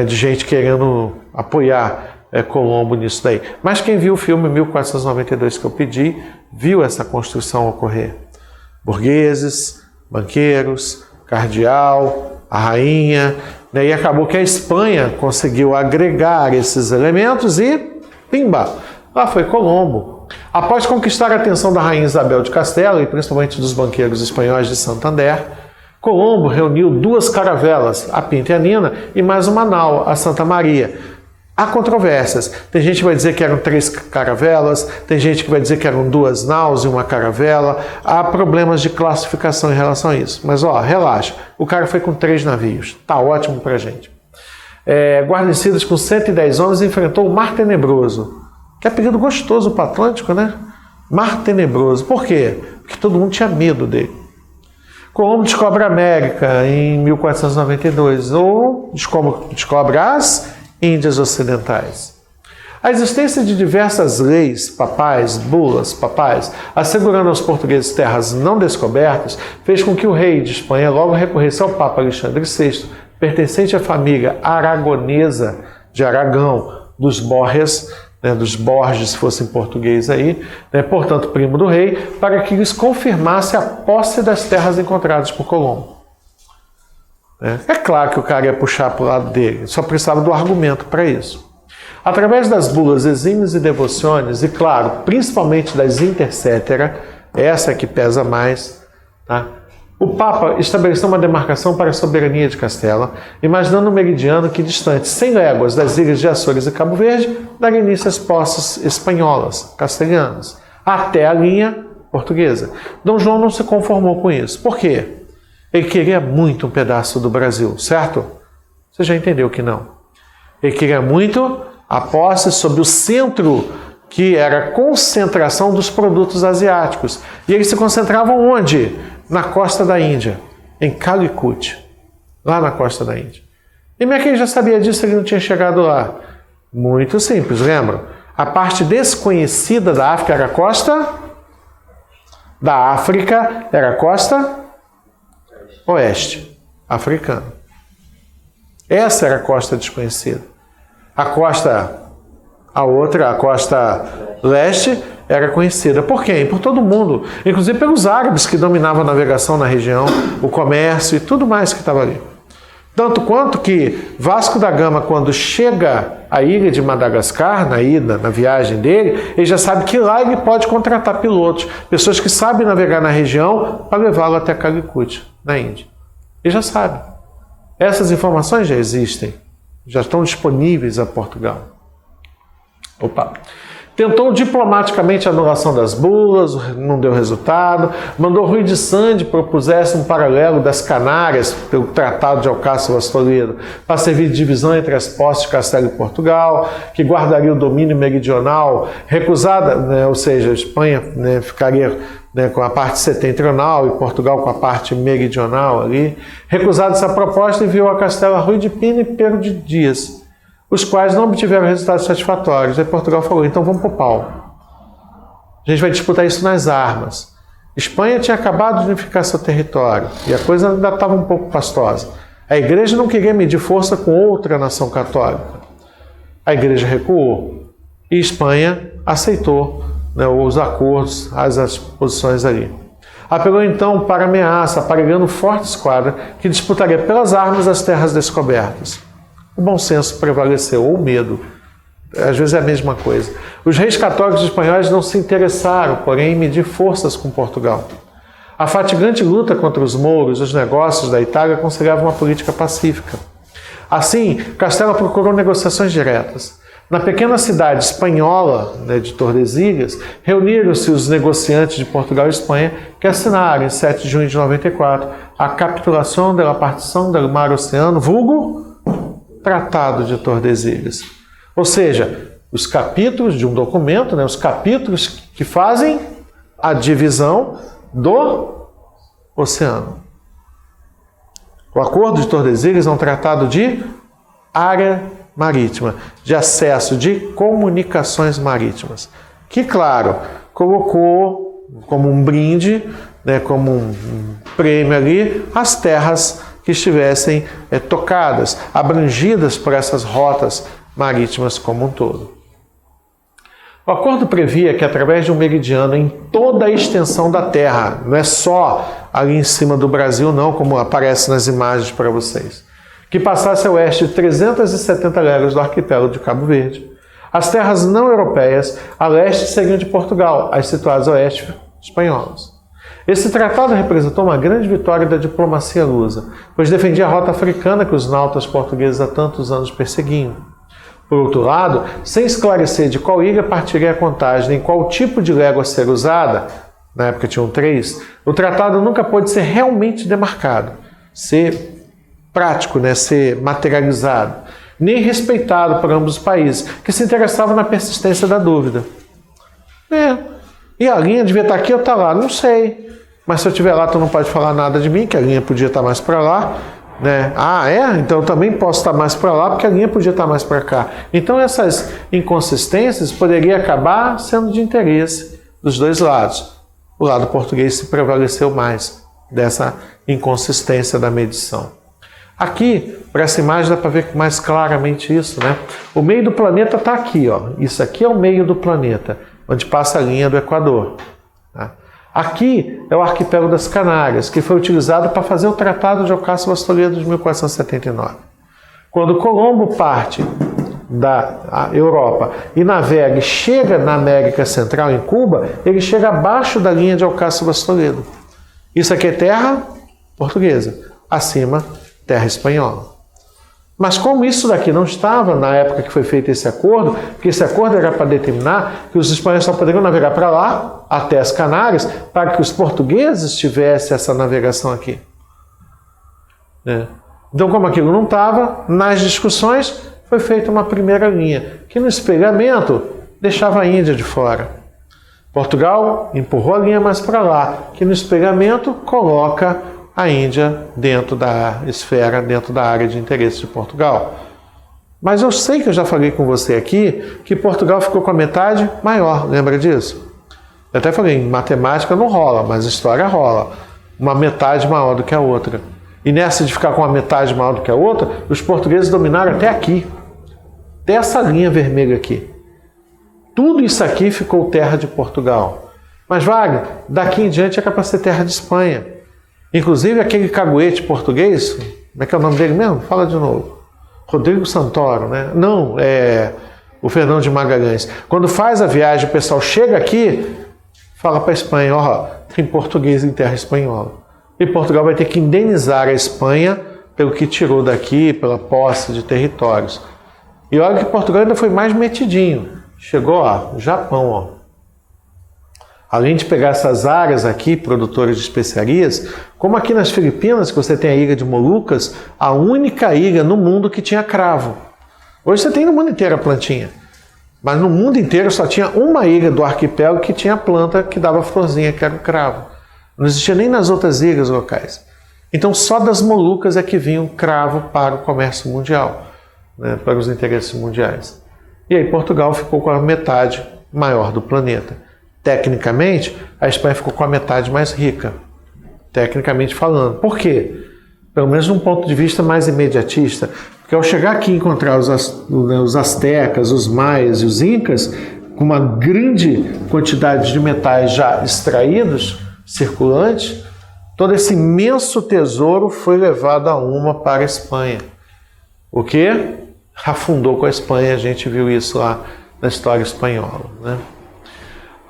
de gente querendo apoiar Colombo nisso daí. Mas quem viu o filme 1492 que eu pedi, viu essa construção ocorrer. Burgueses, banqueiros, cardeal, a rainha, e acabou que a Espanha conseguiu agregar esses elementos e, pimba, lá foi Colombo. Após conquistar a atenção da rainha Isabel de Castela e principalmente dos banqueiros espanhóis de Santander, Colombo reuniu 2 caravelas, a Pinta e a Nina, e mais uma nau, a Santa Maria. Há controvérsias. Tem gente que vai dizer que eram 3 caravelas, tem gente que vai dizer que eram 2 naus e uma caravela. Há problemas de classificação em relação a isso. Mas, relaxa. O cara foi com 3 navios. Tá ótimo pra gente. Guarnecidos com 110 homens, enfrentou o Mar Tenebroso. Que é apelido gostoso para o Atlântico, né? Mar Tenebroso. Por quê? Porque todo mundo tinha medo dele. Colombo descobre a América em 1492, ou descobre as Índias Ocidentais. A existência de diversas leis papais, bulas papais, assegurando aos portugueses terras não descobertas, fez com que o rei de Espanha logo recorresse ao Papa Alexandre VI, pertencente à família aragonesa de Aragão, dos Borges, né, dos Borges, se fosse em português aí, né, portanto primo do rei, para que lhes confirmasse a posse das terras encontradas por Colombo. É claro que o cara ia puxar para o lado dele, só precisava do argumento para isso. Através das bulas exímias e devociones, e claro, principalmente das intercetera, essa é que pesa mais, tá? O Papa estabeleceu uma demarcação para a soberania de Castela, imaginando um meridiano que, distante 100 léguas das ilhas de Açores e Cabo Verde, daria início às posses espanholas, castelhanas, até a linha portuguesa. Dom João não se conformou com isso. Por quê? Ele queria muito um pedaço do Brasil, certo? Você já entendeu que não. Ele queria muito a posse sobre o centro, que era a concentração dos produtos asiáticos. E eles se concentravam onde? Na costa da Índia, em Calicut, lá na costa da Índia. E como é que ele já sabia disso, ele não tinha chegado lá? Muito simples, lembram? A parte desconhecida da África era a costa da África, era a costa oeste, africana. Essa era a costa desconhecida. A costa leste, era conhecida. Por quem? Por todo mundo. Inclusive pelos árabes que dominavam a navegação na região, o comércio e tudo mais que estava ali. Tanto quanto que Vasco da Gama, quando chega à ilha de Madagascar, na ida, na viagem dele, ele já sabe que lá ele pode contratar pilotos, pessoas que sabem navegar na região, para levá-lo até Calicut, na Índia. Ele já sabe. Essas informações já existem, já estão disponíveis a Portugal. Tentou diplomaticamente a anulação das bulas, não deu resultado. Mandou Rui de Sande propusesse um paralelo das Canárias, pelo Tratado de Alcácer Toledo, para servir de divisão entre as posses de Castela e Portugal, que guardaria o domínio meridional, recusada, né, ou seja, a Espanha, né, ficaria, né, com a parte setentrional e Portugal com a parte meridional ali. Recusada essa proposta, enviou a Castela Rui de Pina e Pedro de Dias, os quais não obtiveram resultados satisfatórios. Aí Portugal falou, então vamos para o pau. A gente vai disputar isso nas armas. Espanha tinha acabado de unificar seu território e a coisa ainda estava um pouco pastosa. A igreja não queria medir força com outra nação católica. A igreja recuou e Espanha aceitou, né, os acordos, as posições ali. Apelou então para ameaça, aparelhando forte esquadra que disputaria pelas armas as terras descobertas. O bom senso prevaleceu, ou o medo. Às vezes é a mesma coisa. Os reis católicos espanhóis não se interessaram, porém, em medir forças com Portugal. A fatigante luta contra os mouros, os negócios da Itália aconselhavam uma política pacífica. Assim, Castela procurou negociações diretas. Na pequena cidade espanhola, né, de Tordesilhas, reuniram-se os negociantes de Portugal e Espanha que assinaram, em 7 de junho de 94, a capitulação da partição do mar Oceano, vulgo Tratado de Tordesilhas. Ou seja, os capítulos de um documento, né, os capítulos que fazem a divisão do oceano. O Acordo de Tordesilhas é um tratado de área marítima, de acesso, de comunicações marítimas, que, claro, colocou como um brinde, né, como um prêmio ali, as terras que estivessem tocadas, abrangidas por essas rotas marítimas como um todo. O acordo previa que, através de um meridiano em toda a extensão da Terra, não é só ali em cima do Brasil, não, como aparece nas imagens para vocês, que passasse a oeste de 370 léguas do arquipélago de Cabo Verde. As terras não europeias a leste seriam de Portugal, as situadas a oeste espanholas. Esse tratado representou uma grande vitória da diplomacia lusa, pois defendia a rota africana que os nautas portugueses há tantos anos perseguiam. Por outro lado, sem esclarecer de qual ilha partiria a contagem nem qual tipo de légua ser usada, na época tinham 3, o tratado nunca pôde ser realmente demarcado, ser prático, né, ser materializado, nem respeitado por ambos os países, que se interessavam na persistência da dúvida. E a linha devia estar aqui ou estar lá? Não sei. Mas se eu estiver lá, tu não pode falar nada de mim, que a linha podia estar mais para lá. Né? Ah, é? Então eu também posso estar mais para lá, porque a linha podia estar mais para cá. Então essas inconsistências poderiam acabar sendo de interesse dos dois lados. O lado português se prevaleceu mais dessa inconsistência da medição. Aqui, para essa imagem dá para ver mais claramente isso, né? O meio do planeta está aqui, ó. Isso aqui é o meio do planeta, onde passa a linha do Equador. Tá? Aqui é o arquipélago das Canárias, que foi utilizado para fazer o Tratado de Ocasio-Cortez Toledo de 1479. Quando Colombo parte da Europa e navega e chega na América Central, em Cuba, ele chega abaixo da linha de Ocasio-Cortez Toledo. Isso aqui é terra portuguesa, acima terra espanhola. Mas como isso daqui não estava na época que foi feito esse acordo, porque esse acordo era para determinar que os espanhóis só poderiam navegar para lá, até as Canárias, para que os portugueses tivessem essa navegação aqui. Então, como aquilo não estava, nas discussões foi feita uma primeira linha, que no espelhamento deixava a Índia de fora. Portugal empurrou a linha mais para lá, que no espelhamento coloca a Índia dentro da esfera, dentro da área de interesse de Portugal. Mas eu sei que eu já falei com você aqui que Portugal ficou com a metade maior, lembra disso? Eu até falei, em matemática não rola, mas história rola. Uma metade maior do que a outra. E nessa de ficar com a metade maior do que a outra, os portugueses dominaram até aqui. Até essa linha vermelha aqui. Tudo isso aqui ficou terra de Portugal. Mas, Wagner, daqui em diante era para ser terra de Espanha. Inclusive aquele caguete português, como é que é o nome dele mesmo? Fala de novo. Rodrigo Santoro, né? Não, é o Fernão de Magalhães. Quando faz a viagem, o pessoal chega aqui, fala para a Espanha, ó, tem português em terra espanhola. E Portugal vai ter que indenizar a Espanha pelo que tirou daqui, pela posse de territórios. E olha que Portugal ainda foi mais metidinho. Chegou, ó, Japão, ó. Além de pegar essas áreas aqui, produtoras de especiarias, como aqui nas Filipinas, que você tem a ilha de Molucas, a única ilha no mundo que tinha cravo. Hoje você tem no mundo inteiro a plantinha. Mas no mundo inteiro só tinha uma ilha do arquipélago que tinha planta que dava florzinha, que era o cravo. Não existia nem nas outras ilhas locais. Então só das Molucas é que vinha o cravo para o comércio mundial, né, para os interesses mundiais. E aí Portugal ficou com a metade maior do planeta. Tecnicamente, a Espanha ficou com a metade mais rica, tecnicamente falando. Por quê? Pelo menos de um ponto de vista mais imediatista. Porque ao chegar aqui e encontrar os astecas, os maias e os incas, com uma grande quantidade de metais já extraídos, circulantes, todo esse imenso tesouro foi levado a uma para a Espanha. O que afundou com a Espanha, a gente viu isso lá na história espanhola, né?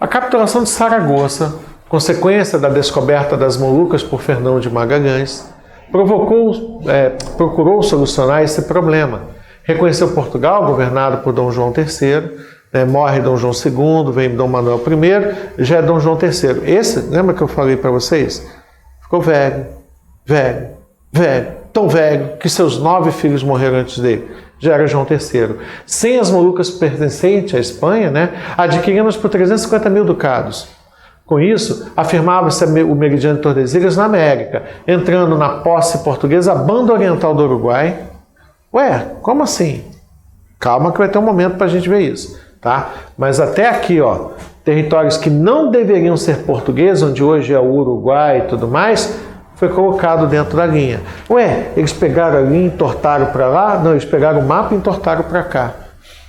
A capitulação de Saragoça, consequência da descoberta das Molucas por Fernão de Magalhães, procurou solucionar esse problema. Reconheceu Portugal, governado por Dom João III, morre Dom João II, vem Dom Manuel I, já é Dom João III. Esse, lembra que eu falei para vocês? Ficou velho, tão velho que seus 9 filhos morreram antes dele. Já era João III. Sem as Molucas pertencentes à Espanha, adquirimos por 350 mil ducados. Com isso, afirmava-se o meridiano de Tordesilhas na América, entrando na posse portuguesa a banda oriental do Uruguai. Ué, como assim? Calma que vai ter um momento para a gente ver isso, tá? Mas até aqui, ó, territórios que não deveriam ser portugueses, onde hoje é o Uruguai e tudo mais, foi colocado dentro da linha. Ué, eles pegaram a linha e entortaram para lá? Não, eles pegaram o mapa e entortaram para cá.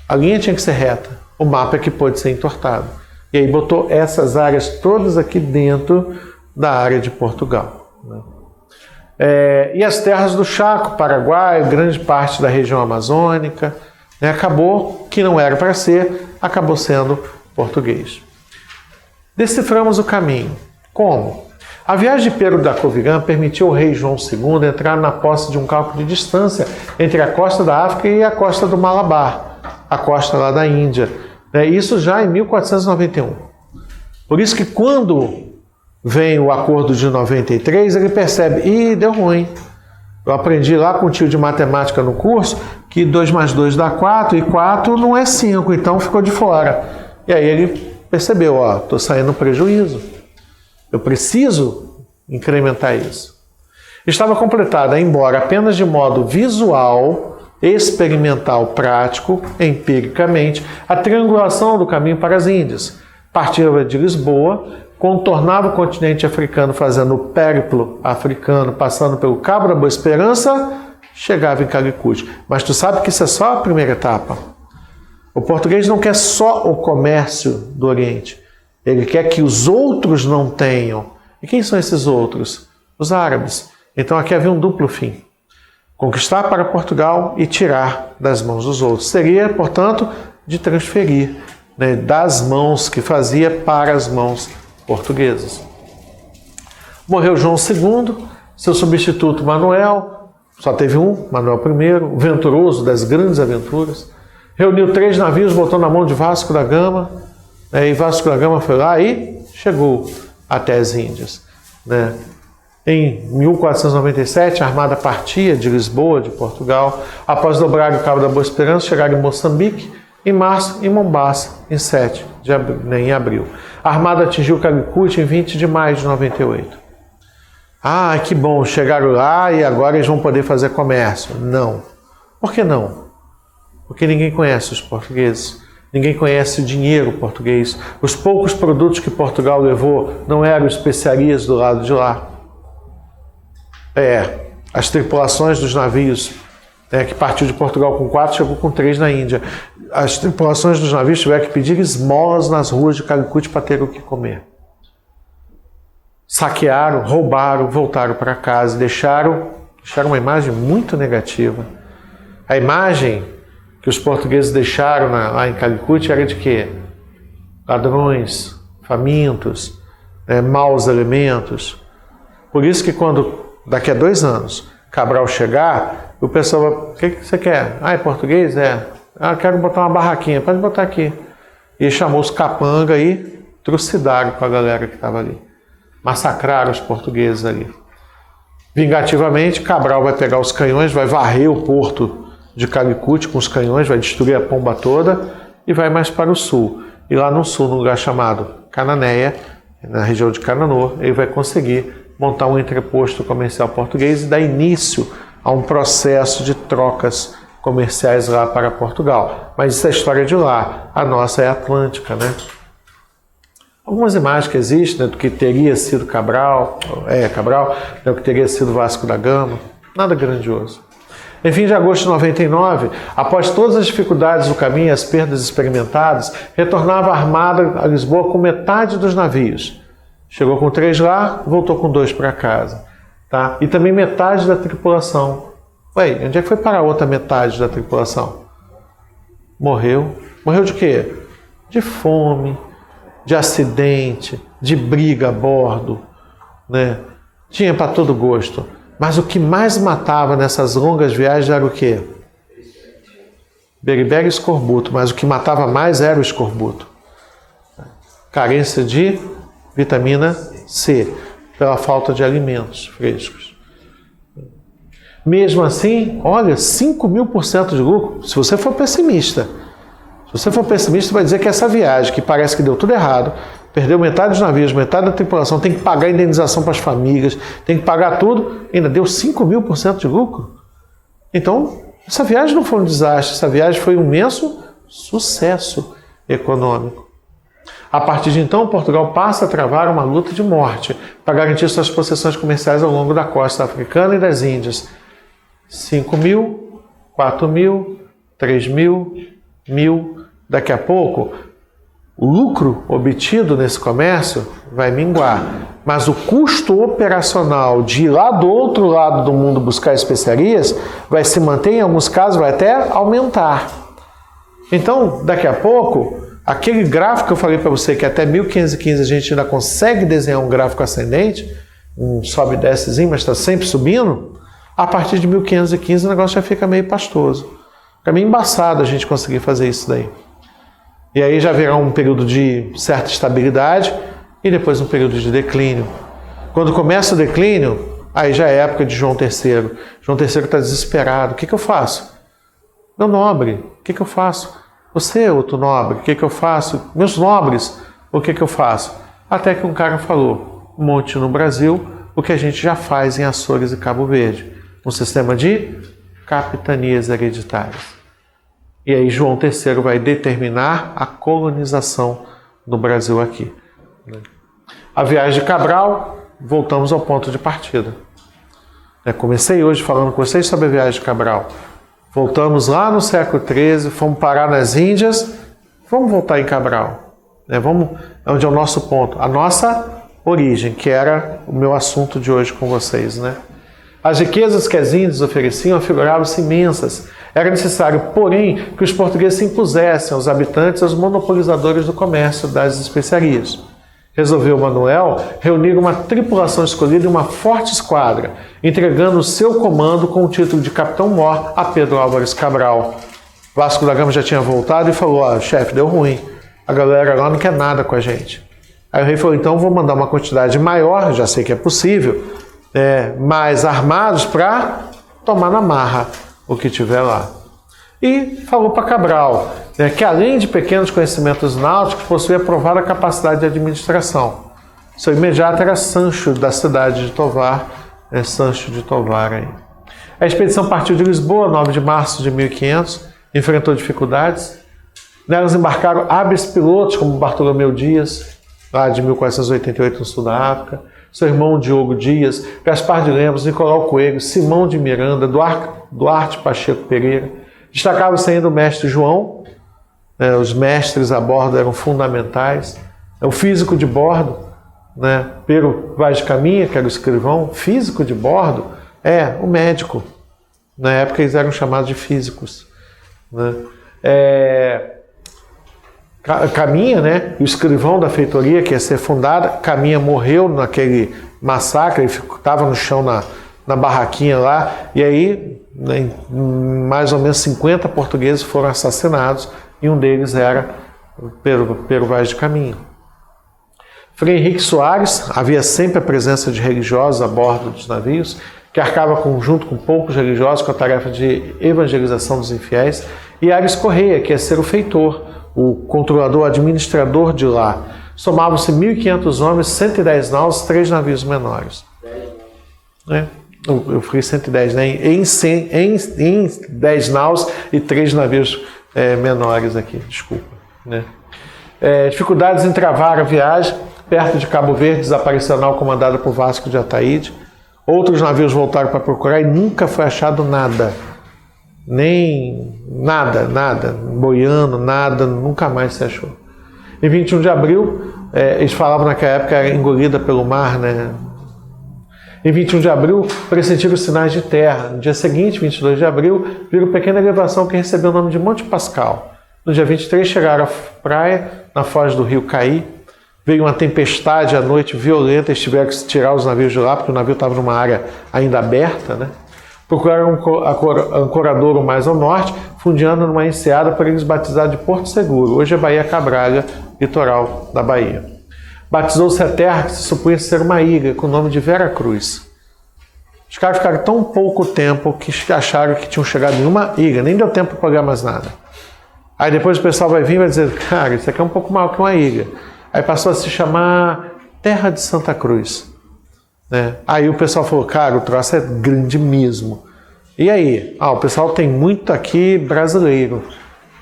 A linha tinha que ser reta, o mapa é que pôde ser entortado. E aí botou essas áreas todas aqui dentro da área de Portugal. E as terras do Chaco, Paraguai, grande parte da região amazônica, acabou, que não era para ser, acabou sendo português. Deciframos o caminho. Como? A viagem de Pedro da Covilhã permitiu ao rei João II entrar na posse de um cálculo de distância entre a costa da África e a costa do Malabar, a costa lá da Índia. Isso já em 1491. Por isso que quando vem o acordo de 93, ele percebe, deu ruim. Eu aprendi lá com o tio de matemática no curso que 2 mais 2 dá 4 e 4 não é 5, então ficou de fora. E aí ele percebeu, estou saindo prejuízo. Eu preciso incrementar isso. Estava completada, embora apenas de modo visual, experimental, prático, empiricamente, a triangulação do caminho para as Índias. Partia de Lisboa, contornava o continente africano fazendo o périplo africano, passando pelo Cabo da Boa Esperança chegava em Calicut. Mas tu sabe que isso é só a primeira etapa. O português não quer só o comércio do Oriente. Ele quer que os outros não tenham. E quem são esses outros? Os árabes. Então aqui havia um duplo fim. Conquistar para Portugal e tirar das mãos dos outros. Seria, portanto, de transferir, né, das mãos que fazia para as mãos portuguesas. Morreu João II, seu substituto Manuel, só teve um, Manuel I, o venturoso das grandes aventuras. Reuniu 3 navios, botou na mão de Vasco da Gama, né, e Vasco da Gama foi lá e chegou até as Índias, né. Em 1497, a armada partia de Lisboa, de Portugal. Após dobrar o Cabo da Boa Esperança, chegaram em Moçambique, em março, em Mombasa, em abril. A armada atingiu Calicut em 20 de maio de 98. Ah, que bom, chegaram lá e agora eles vão poder fazer comércio. Não. Por que não? Porque ninguém conhece os portugueses. Ninguém conhece o dinheiro português. Os poucos produtos que Portugal levou não eram especiarias do lado de lá. As tripulações dos navios, que partiu de Portugal com 4, chegou com 3 na Índia. As tripulações dos navios tiveram que pedir esmolas nas ruas de Calicut para ter o que comer. Saquearam, roubaram, voltaram para casa, deixaram uma imagem muito negativa. A imagem que os portugueses deixaram lá em Calicut era de quê? Ladrões, famintos, maus elementos. Por isso que quando daqui a 2 anos, Cabral chegar, o pessoal vai, o que você quer? Ah, é português? Quero botar uma barraquinha, pode botar aqui. E chamou os capanga e trucidaram com a galera que estava ali. Massacraram os portugueses ali. Vingativamente, Cabral vai pegar os canhões, vai varrer o porto de Calicut com os canhões, vai destruir a pomba toda e vai mais para o sul. E lá no sul, num lugar chamado Cananéia, na região de Cananô, ele vai conseguir montar um entreposto comercial português e dar início a um processo de trocas comerciais lá para Portugal. Mas isso é a história de lá. A nossa é atlântica, né? Algumas imagens que existem, né, do que teria sido Cabral, né, o que teria sido Vasco da Gama, nada grandioso. Em fim de agosto de 99, após todas as dificuldades do caminho e as perdas experimentadas, retornava armada a Lisboa com metade dos navios. Chegou com 3 lá, voltou com 2 para casa. Tá? E também metade da tripulação. Ué, onde é que foi parar a outra metade da tripulação? Morreu. Morreu de quê? De fome, de acidente, de briga a bordo, né? Tinha para todo gosto. Mas o que mais matava nessas longas viagens era o quê? Beriberi e escorbuto. Mas o que matava mais era o escorbuto. Carência de vitamina C, pela falta de alimentos frescos. Mesmo assim, olha, 5.000% de lucro. Se você for pessimista, vai dizer que essa viagem, que parece que deu tudo errado, perdeu metade dos navios, metade da tripulação, tem que pagar a indenização para as famílias, tem que pagar tudo, ainda deu 5.000% de lucro. Então, essa viagem não foi um desastre, essa viagem foi um imenso sucesso econômico. A partir de então, Portugal passa a travar uma luta de morte para garantir suas possessões comerciais ao longo da costa africana e das Índias. 5.000, 4.000, 3.000, 1.000. Daqui a pouco, o lucro obtido nesse comércio vai minguar, mas o custo operacional de ir lá do outro lado do mundo buscar especiarias vai se manter, em alguns casos vai até aumentar. Então, daqui a pouco, aquele gráfico que eu falei para você que até 1515 a gente ainda consegue desenhar um gráfico ascendente, um sobe e descezinho, mas está sempre subindo, a partir de 1515 o negócio já fica meio pastoso. Fica meio embaçado a gente conseguir fazer isso daí. E aí já virá um período de certa estabilidade e depois um período de declínio. Quando começa o declínio, aí já é época de João III. João III está desesperado. O que eu faço? Meu nobre, o que eu faço? Você, outro nobre, o que eu faço? Meus nobres, o que eu faço? Até que um cara falou, monte no Brasil o que a gente já faz em Açores e Cabo Verde. Um sistema de capitanias hereditárias. E aí João III vai determinar a colonização no Brasil aqui. A viagem de Cabral, voltamos ao ponto de partida. Comecei hoje falando com vocês sobre a viagem de Cabral. Voltamos lá no século XIII, fomos parar nas Índias, vamos voltar em Cabral. Vamos onde é o nosso ponto, a nossa origem, que era o meu assunto de hoje com vocês. As riquezas que as Índias ofereciam afiguravam-se imensas. Era necessário, porém, que os portugueses se impusessem aos habitantes, aos monopolizadores do comércio das especiarias. Resolveu Manuel reunir uma tripulação escolhida e uma forte esquadra, entregando o seu comando com o título de Capitão-Mor a Pedro Álvares Cabral. Vasco da Gama já tinha voltado e falou: chefe, deu ruim, a galera lá não quer nada com a gente. Aí o rei falou: então vou mandar uma quantidade maior, já sei que é possível, mais armados para tomar na marra o que tiver lá. E falou para Cabral que, além de pequenos conhecimentos náuticos, possuía provada capacidade de administração. Seu imediato era Sancho, da cidade de Tovar, Sancho de Tovar. Aí. A expedição partiu de Lisboa, 9 de março de 1500, enfrentou dificuldades. Nelas embarcaram hábeis pilotos como Bartolomeu Dias, lá de 1488 no sul da África, seu irmão Diogo Dias, Gaspar de Lemos, Nicolau Coelho, Simão de Miranda, Duarte Pacheco Pereira. Destacava-se ainda o mestre João. Os mestres a bordo eram fundamentais. O físico de bordo, Pero Vaz de Caminha, que era o escrivão, físico de bordo, o médico. Na época eles eram chamados de físicos. Caminha, o escrivão da feitoria que ia ser fundada, Caminha morreu naquele massacre, ele estava no chão na barraquinha lá, e aí mais ou menos 50 portugueses foram assassinados, e um deles era Pero Vaz de Caminha. Frei Henrique Soares, havia sempre a presença de religiosos a bordo dos navios, que arcava junto com poucos religiosos com a tarefa de evangelização dos infiéis, e Ares Correia, que ia ser o feitor, o controlador, administrador de lá. Somavam-se 1.500 homens, 110 naus, 3 navios menores. Eu fui 110, em 10 naus e 3 navios menores aqui, desculpa. Dificuldades em travar a viagem. Perto de Cabo Verde desapareceu a nau comandada por Vasco de Ataíde. Outros navios voltaram para procurar e nunca foi achado nada. Nem nada, boiando, nada, nunca mais se achou. Em 21 de abril, eles falavam naquela época era engolida pelo mar, Em 21 de abril, pressentiram sinais de terra. No dia seguinte, 22 de abril, viram pequena elevação que recebeu o nome de Monte Pascal. No dia 23, chegaram à praia, na foz do rio Caí. Veio uma tempestade à noite violenta, eles tiveram que tirar os navios de lá, porque o navio estava numa área ainda aberta, Procuraram um ancoradouro mais ao norte, fundeando numa enseada para eles batizar de Porto Seguro. Hoje é Baía Cabralha, litoral da Bahia. Batizou-se a terra que se supunha ser uma ilha, com o nome de Vera Cruz. Os caras ficaram tão pouco tempo que acharam que tinham chegado em uma ilha, nem deu tempo para pagar mais nada. Aí depois o pessoal vai vir e vai dizer, cara, isso aqui é um pouco maior que uma ilha. Aí passou a se chamar Terra de Santa Cruz. Aí o pessoal falou, cara, o troço é grande mesmo. E aí? O pessoal tem muito aqui brasileiro.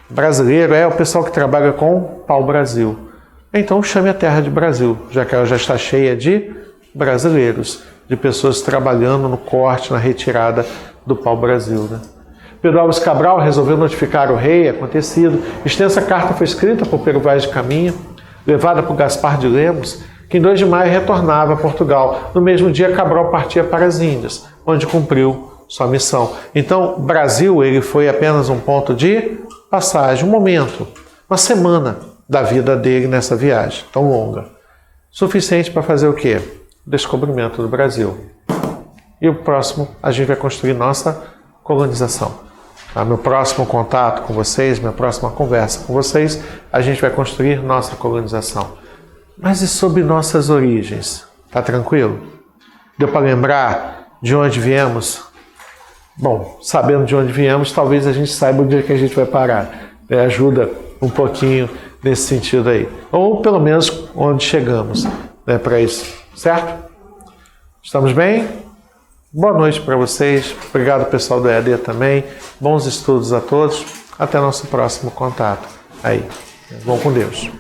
Brasileiro é o pessoal que trabalha com pau-brasil. Então chame a terra de Brasil, já que ela já está cheia de brasileiros, de pessoas trabalhando no corte, na retirada do pau-brasil. Pedro Álvares Cabral resolveu notificar o rei acontecido. Extensa carta foi escrita por Pero Vaz de Caminha, levada por Gaspar de Lemos, que em 2 de maio retornava a Portugal. No mesmo dia, Cabral partia para as Índias, onde cumpriu sua missão. Então, Brasil ele foi apenas um ponto de passagem, um momento, uma semana da vida dele nessa viagem tão longa. Suficiente para fazer o quê? O descobrimento do Brasil. E o próximo, a gente vai construir nossa colonização. Meu próximo contato com vocês, minha próxima conversa com vocês, a gente vai construir nossa colonização. Mas e sobre nossas origens? Tá tranquilo? Deu para lembrar de onde viemos? Bom, sabendo de onde viemos, talvez a gente saiba onde é que a gente vai parar. Ajuda um pouquinho nesse sentido aí. Ou pelo menos onde chegamos para isso. Certo? Estamos bem? Boa noite para vocês. Obrigado pessoal do EAD também. Bons estudos a todos. Até nosso próximo contato. Vão com Deus.